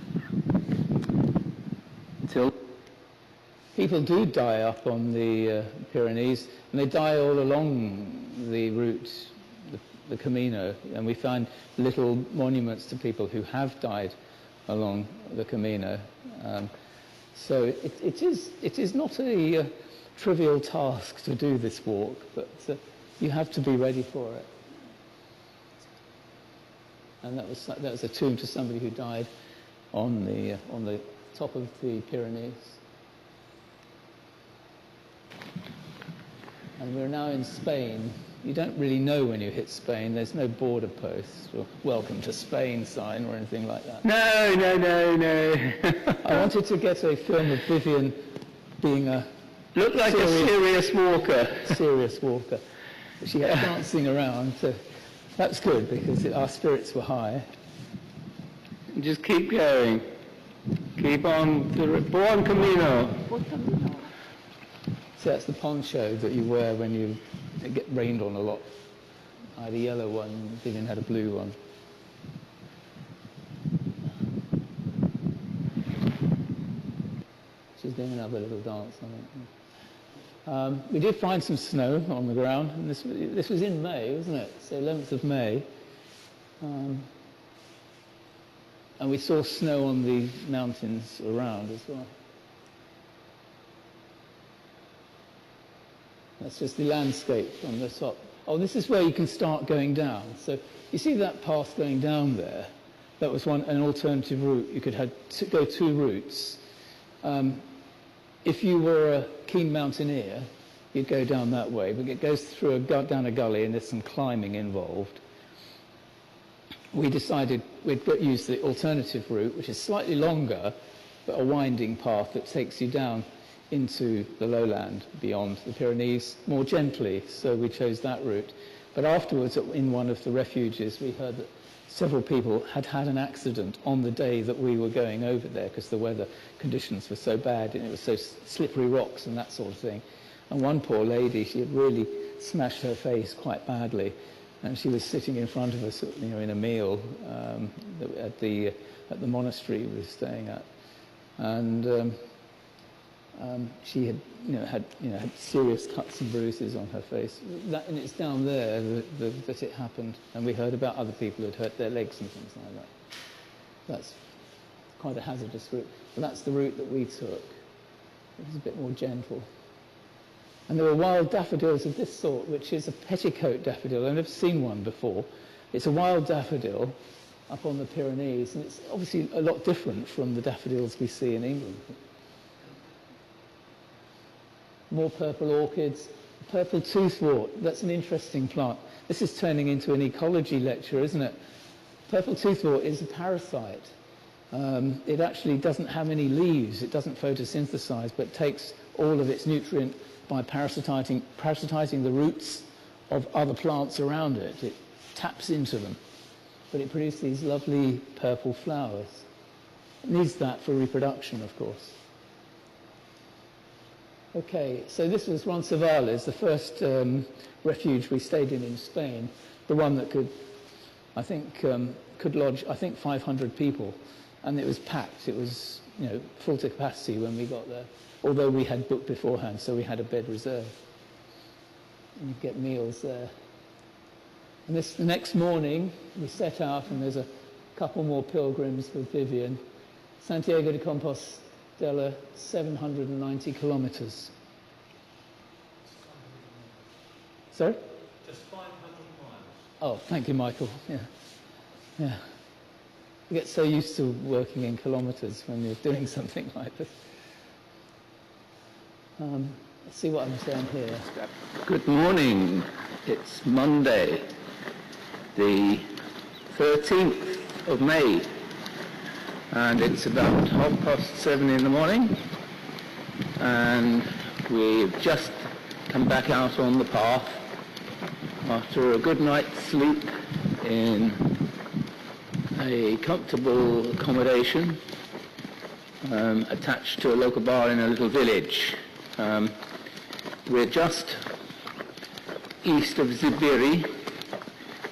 until. People do die up on the Pyrenees, and they die all along the route, the CAMINO, and we find little monuments to people who have died along the CAMINO. So it is not a trivial task to do this walk, but you have to be ready for it. And that was a tomb to somebody who died on the top of the Pyrenees. And we're now in Spain. You don't really know when you hit Spain. There's no border post or welcome to Spain sign or anything like that. No. I wanted to get a film of Vivien being a Looked like a serious walker. serious walker. She had dancing around, so that's good because our spirits were high. Just keep going. Keep on. Buon camino. So that's the poncho that you wear when you get rained on a lot. I had a yellow one, Vivien had a blue one. She's doing another little dance, I think. We did find some snow on the ground, and this was in May, wasn't it? So 11th of May. And we saw snow on the mountains around as well. That's just the landscape from the top. Oh, this is where you can start going down. So you see that path going down there? That was an alternative route. You could go 2 routes. If you were a keen mountaineer, you'd go down that way, but it goes down a gully and there's some climbing involved. We decided we'd use the alternative route, which is slightly longer, but a winding path that takes you down into the lowland beyond the Pyrenees more gently, so we chose that route. But afterwards, in one of the refuges, we heard that several people had had an accident on the day that we were going over there because the weather conditions were so bad and it was so slippery rocks and that sort of thing. And one poor lady, she had really smashed her face quite badly, and she was sitting in front of us, in a meal at the monastery we were staying at, and she had had serious cuts and bruises on her face. And it's down there that it happened. And we heard about other people who'd hurt their legs and things like that. That's quite a hazardous route. But that's the route that we took. It was a bit more gentle. And there were wild daffodils of this sort, which is a petticoat daffodil. I've never seen one before. It's a wild daffodil up on the Pyrenees, and it's obviously a lot different from the daffodils we see in England. More purple orchids. Purple toothwort, that's an interesting plant. This is turning into an ecology lecture, isn't it? Purple toothwort is a parasite. It actually doesn't have any leaves, it doesn't photosynthesize, but takes all of its nutrient by parasitizing the roots of other plants around it. It taps into them, but it produces these lovely purple flowers. It needs that for reproduction, of course. Okay, so this was Roncesvalles, the first refuge we stayed in Spain, the one that could lodge, 500 people, and it was packed. It was, full to capacity when we got there, although we had booked beforehand, so we had a bed reserved. And you get meals there. And the next morning, we set out, and there's a couple more pilgrims with Vivien. Santiago de Compostela, 790 kilometers. Sorry? Just 500 miles. Oh, thank you, Michael. Yeah. You get so used to working in kilometres when you're doing something like this. Let's see what I'm saying here. Good morning. It's Monday, the 13th of May, and it's about 7:30 in the morning, and we've just come back out on the path after a good night's sleep in a comfortable accommodation attached to a local bar in a little village. We're just east of Zibiri,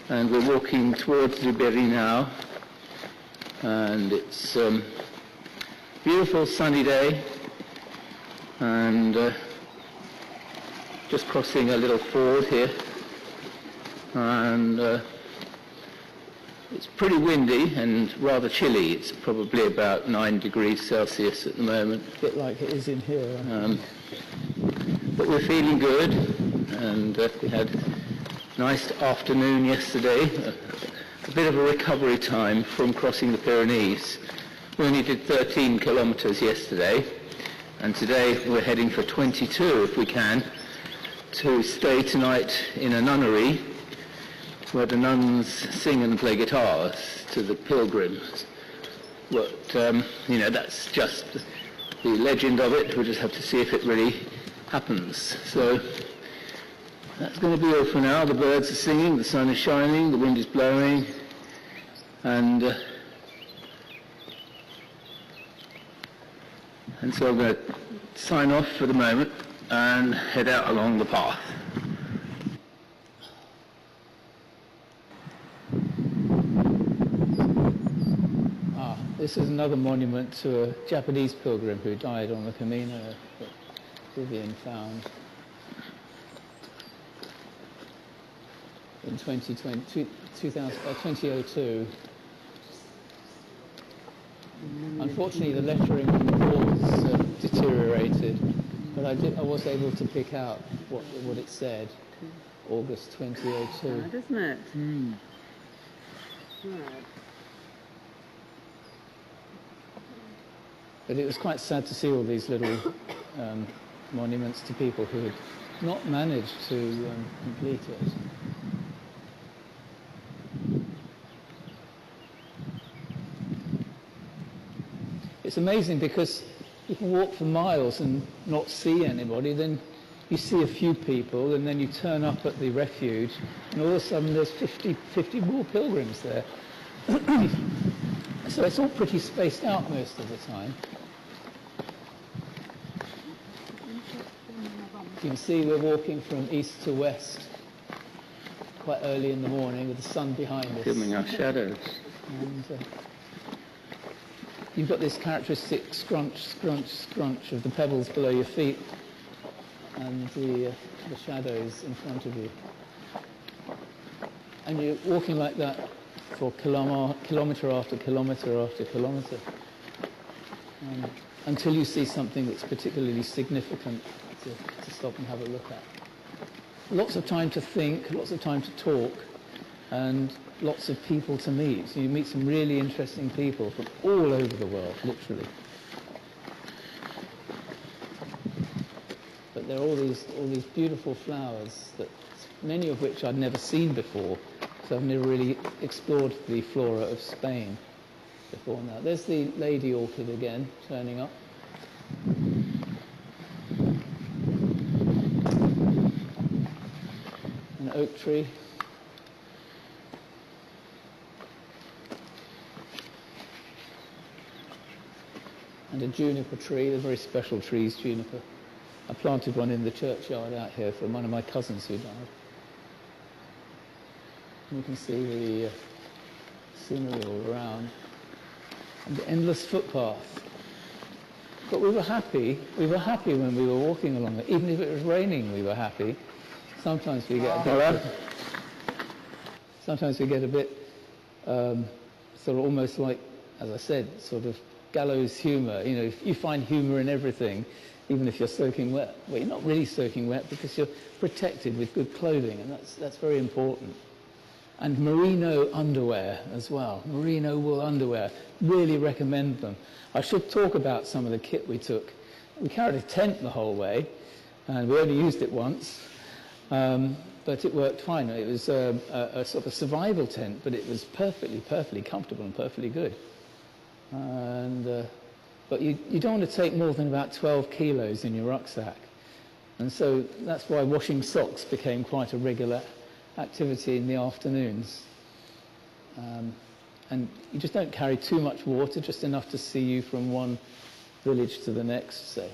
and we're walking towards Zibiri now, and it's a beautiful sunny day, and just crossing a little ford here, and it's pretty windy and rather chilly. It's probably about 9 degrees Celsius at the moment. A bit like it is in here. But we're feeling good, and we had a nice afternoon yesterday, a bit of a recovery time from crossing the Pyrenees. We only did 13 kilometres yesterday, and today we're heading for 22 if we can, to stay tonight in a nunnery where the nuns sing and play guitars to the pilgrims. But, that's just the legend of it. We'll just have to see if it really happens. So that's going to be all for now. The birds are singing, the sun is shining, the wind is blowing, and so I'm going to sign off for the moment and head out along the path. This is another monument to a Japanese pilgrim who died on the CAMINO that Vivien found in 2002. Unfortunately, the lettering on the walls deteriorated, but I was able to pick out what it said. August 2002. Sad, isn't it? Sad. But it was quite sad to see all these little monuments to people who had not managed to complete it. It's amazing because you can walk for miles and not see anybody, then you see a few people, and then you turn up at the refuge, and all of a sudden there's 50 more pilgrims there. So it's all pretty spaced out most of the time. You can see we're walking from east to west quite early in the morning with the sun behind us. Filming our shadows. And you've got this characteristic scrunch, scrunch, scrunch of the pebbles below your feet and the shadows in front of you. And you're walking like that for kilometre after kilometre after kilometre until you see something that's particularly significant to stop and have a look at. Lots of time to think, lots of time to talk, and lots of people to meet. So you meet some really interesting people from all over the world, literally. But there are all these beautiful flowers, that many of which I'd never seen before. So I've never really explored the flora of Spain before now. There's the lady orchid again, turning up. An oak tree. And a juniper tree, they're very special trees, juniper. I planted one in the churchyard out here for one of my cousins who died. You can see the scenery all around, and the endless footpath. But we were happy when we were walking along it. Even if it was raining, we were happy. Sometimes we get a bit sort of almost like, as I said, sort of gallows humour. You know, you find humour in everything, even if you're soaking wet. Well, you're not really soaking wet because you're protected with good clothing, and that's very important. and merino underwear as well. Merino wool underwear. Really recommend them. I should talk about some of the kit we took. We carried a tent the whole way, and we only used it once, but it worked fine. It was a sort of survival tent, but it was perfectly comfortable and perfectly good. And but you don't want to take more than about 12 kilos in your rucksack. And so that's why washing socks became quite a regular activity in the afternoons. And you just don't carry too much water, just enough to see you from one village to the next, say.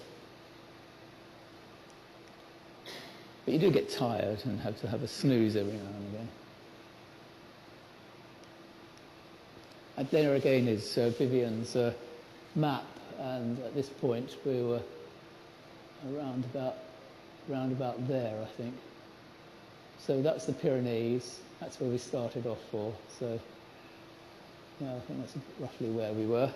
But you do get tired and have to have a snooze every now and again. And there again is Vivien's map, and at this point we were around about there, I think. So that's the Pyrenees. That's where we started off for. So yeah, I think that's roughly where we were.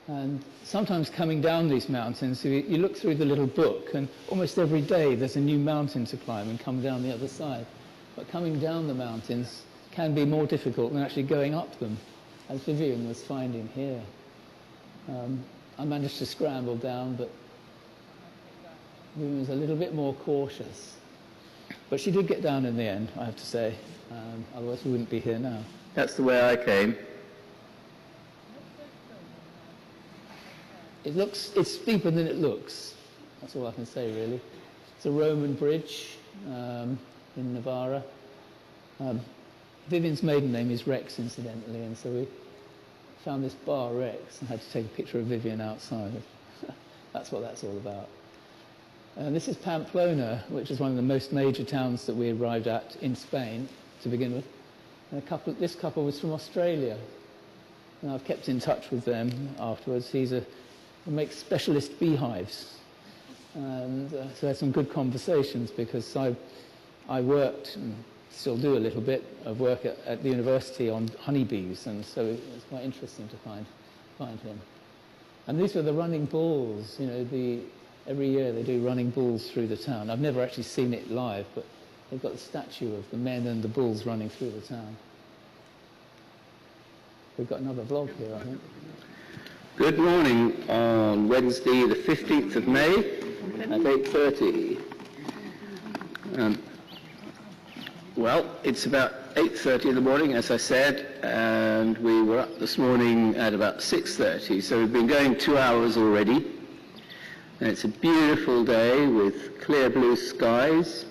And sometimes coming down these mountains, you look through the little book, and almost every day there's a new mountain to climb and come down the other side. But coming down the mountains can be more difficult than actually going up them, as Vivien was finding here. I managed to scramble down, but Vivien was a little bit more cautious. But she did get down in the end, I have to say. Otherwise we wouldn't be here now. That's the way I came. It's steeper than it looks. That's all I can say, really. It's a Roman bridge in Navarra. Vivien's maiden name is Rex, incidentally, and so we found this bar Rex and had to take a picture of Vivien outside. That's what that's all about. This is Pamplona, which is one of the most major towns that we arrived at in Spain to begin with. And this couple was from Australia, and I've kept in touch with them afterwards. He makes specialist beehives, and so I had some good conversations, because I worked and still do a little bit of work at the university on honeybees, and so it was quite interesting to find him. And these were the running bulls. You know, every year they do running bulls through the town. I've never actually seen it live, but they've got the statue of the men and the bulls running through the town. We've got another vlog here, I think. Good morning on Wednesday the 15th of May at 8:30. Well, it's about 8:30 in the morning, as I said, and we were up this morning at about 6:30, so we've been going 2 hours already. And it's a beautiful day with clear blue skies,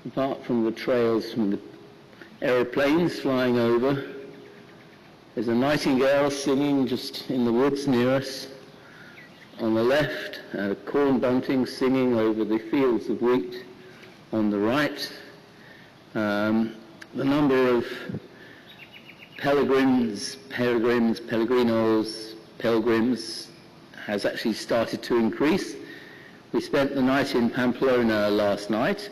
apart from the trails from the aeroplanes flying over. There's a nightingale singing just in the woods near us. On the left, a corn bunting singing over the fields of wheat on the right. The number of pilgrims has actually started to increase. We spent the night in Pamplona last night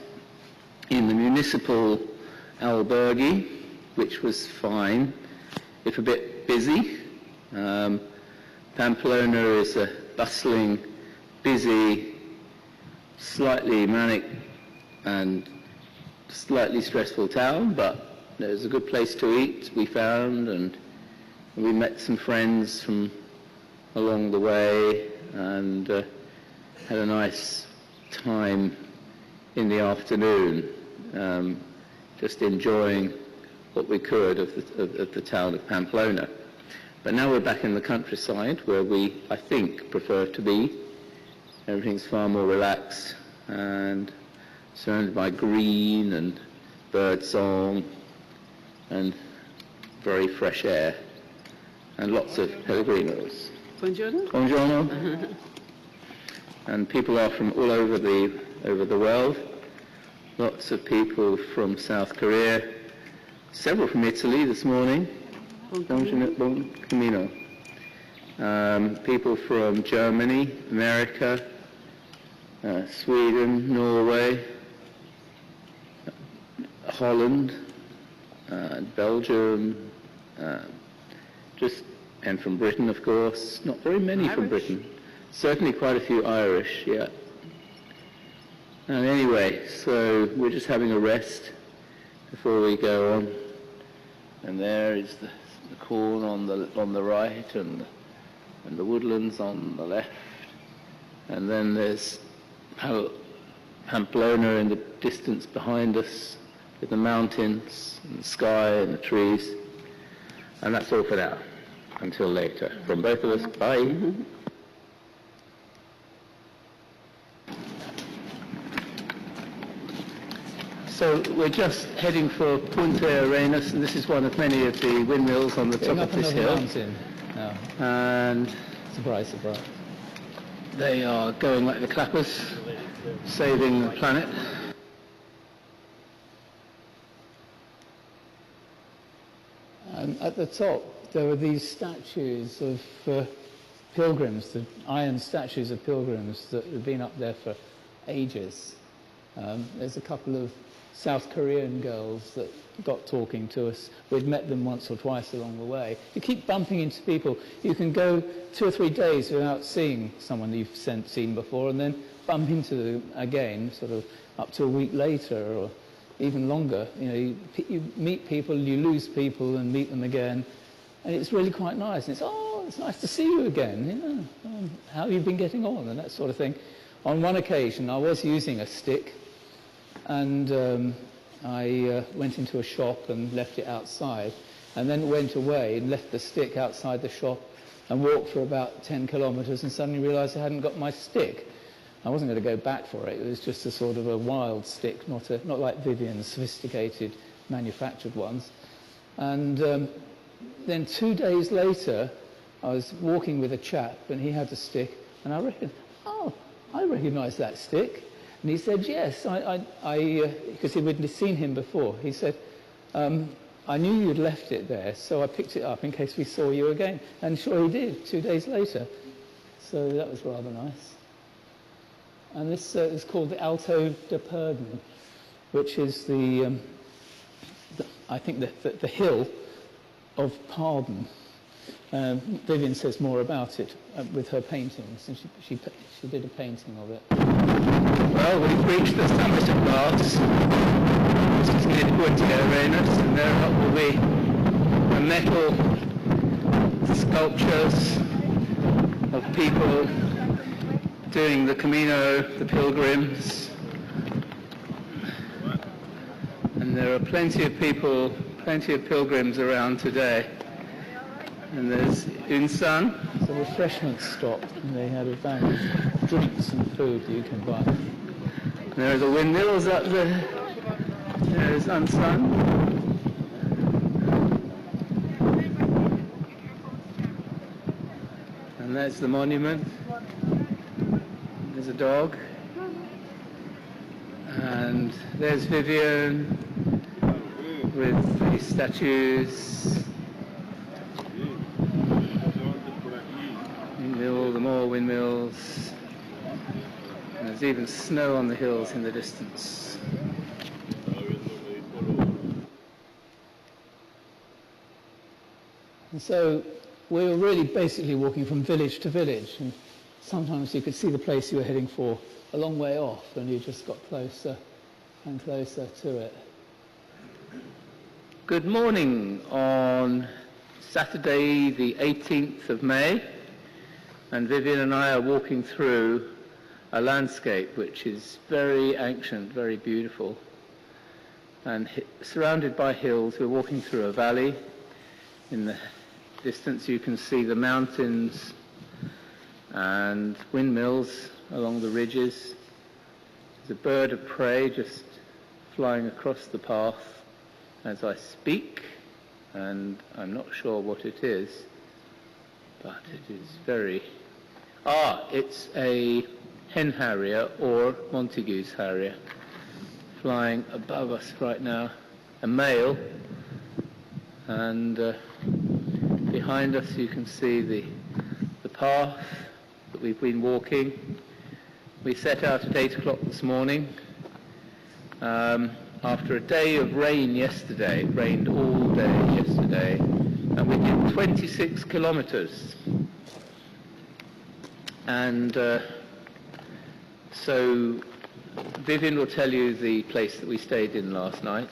in the municipal albergue, which was fine, if a bit busy. Pamplona is a bustling, busy, slightly manic and slightly stressful town, but it was a good place to eat, we found, and we met some friends from along the way, and had a nice time in the afternoon, just enjoying what we could of the town of Pamplona. But now we're back in the countryside, where we, I think, prefer to be. Everything's far more relaxed and surrounded by green and bird song and very fresh air and lots of pellegrinos. Buongiorno. Buongiorno. And people are from all over the world. Lots of people from South Korea, several from Italy this morning. Buon CAMINO. People from Germany, America, Sweden, Norway, Holland, Belgium, and from Britain, of course. Not very many from Britain. Certainly quite a few Irish, yeah. And anyway, so we're just having a rest before we go on. And there is the corn on the right, and the woodlands on the left. And then there's Pamplona in the distance behind us, with the mountains and the sky and the trees. And that's all for now. Until later. From both of us, bye. So we're just heading for Punta Arenas, and this is one of many of the windmills on the top of this hill. Mountain. No. And Surprise, surprise. they are going like the clappers, saving the planet. At the top, there were these statues of pilgrims, the iron statues of pilgrims that have been up there for ages. There's a couple of South Korean girls that got talking to us. We'd met them once or twice along the way. You keep bumping into people. You can go 2 or 3 days without seeing someone you've seen before, and then bump into them again, sort of up to a week later or even longer. You know, you meet people, you lose people and meet them again, and it's really quite nice. And it's nice to see you again. You know, how have you been getting on, and that sort of thing. On one occasion, I was using a stick, and I went into a shop and left it outside, and then went away and left the stick outside the shop and walked for about 10 kilometres and suddenly realised I hadn't got my stick. I wasn't going to go back for it. It was just a sort of a wild stick, not like Vivien's sophisticated manufactured ones. And then 2 days later, I was walking with a chap, and he had a stick, and I recognise that stick. And he said, yes, because he'd seen him before. He said, I knew you'd left it there, so I picked it up in case we saw you again. And sure he did, 2 days later. So that was rather nice. And this is called the Alto de Perdon, which is the hill of pardon. Vivien says more about it with her paintings, and she did a painting of it. Well, we've reached the summit at last. This is near Punta Arenas, and there up will be the metal sculptures of people doing the Camino, the pilgrims. And there are plenty of pilgrims around today. And there's Unsan. It's a refreshment stop, and they had a van of drinks and food that you can buy. There are the windmills up there. There's Unsan. And there's the monument. There's a dog. And there's Vivien with the statues. The more windmills. And there's even snow on the hills in the distance. And so we were really basically walking from village to village, and sometimes you could see the place you were heading for a long way off, and you just got closer and closer to it. Good morning on Saturday the 18th of May, and Vivien and I are walking through a landscape which is very ancient, very beautiful, and surrounded by hills. We're walking through a valley. In the distance you can see the mountains and windmills along the ridges. There's a bird of prey just flying across the path as I speak, and I'm not sure what it is, but it is very... it's a hen harrier or Montagu's harrier flying above us right now, a male, and behind us you can see the path that we've been walking. We set out at 8 o'clock this morning after a day of rain yesterday. It rained all day yesterday, and we did 26 kilometers. And so Vivien will tell you the place that we stayed in last night.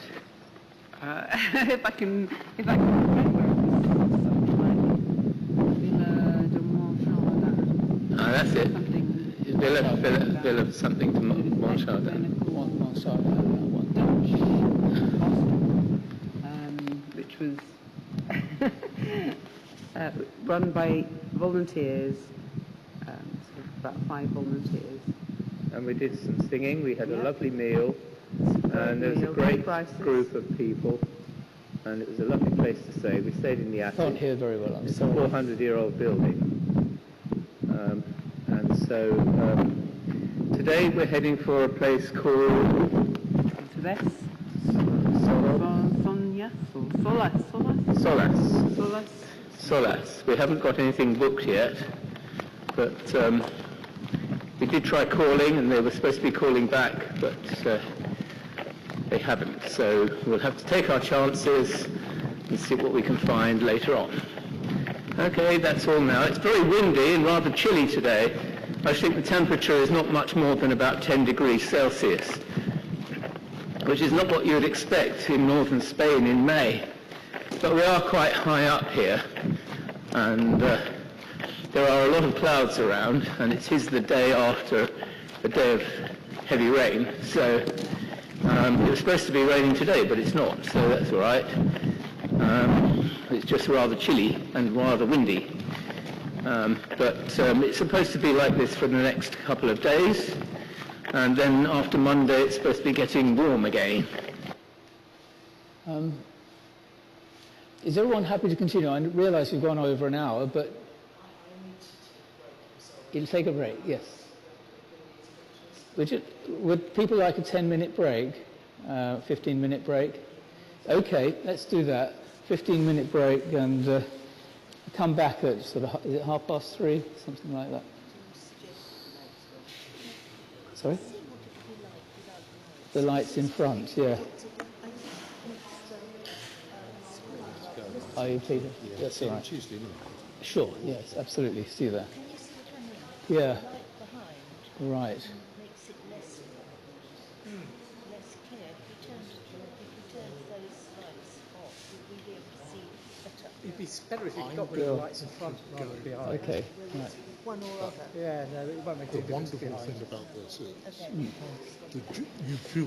If I can remember, something like Villa de Montjardin. Ah, that's it. Something. Villa something to Montjardin. Which was run by volunteers, sort of about 5 volunteers. And we did some singing. We had a lovely meal. And there was a meal, great prices. group of people. And it was a lovely place to stay. We stayed in the attic. Can't hear very well, I'm It's a sorry. 400-year-old building. And so today we're heading for a place called Solas. We haven't got anything booked yet, but we did try calling, and they were supposed to be calling back, but they haven't. So we'll have to take our chances and see what we can find later on. Okay, that's all now. It's very windy and rather chilly today. I think the temperature is not much more than about 10 degrees Celsius, which is not what you would expect in northern Spain in May. But we are quite high up here, and there are a lot of clouds around, and it is the day after a day of heavy rain. So it was supposed to be raining today, but it's not, so that's all right. It's just rather chilly and rather windy. But it's supposed to be like this for the next couple of days, and then after Monday it's supposed to be getting warm again. Is everyone happy to continue? I realise we've gone over an hour, but you'll take a break, yes. Would people like a 10-minute break, 15-minute break? Okay, let's do that. 15-minute break and come back at sort of, is it 3:30, something like that? Sorry? The lights in front, yeah. Are you, Peter? That's all right. Tuesday, isn't it? Sure, yes, absolutely. See you there. Yeah. Right. Makes it less clear. If we turn those lights off, we'll be able to see better. It'd be better if you got rid of the lights in front rather than behind. Okay. Right. One or other. Yeah, no, it won't make a The difference wonderful behind. thing about this is Okay. that you feel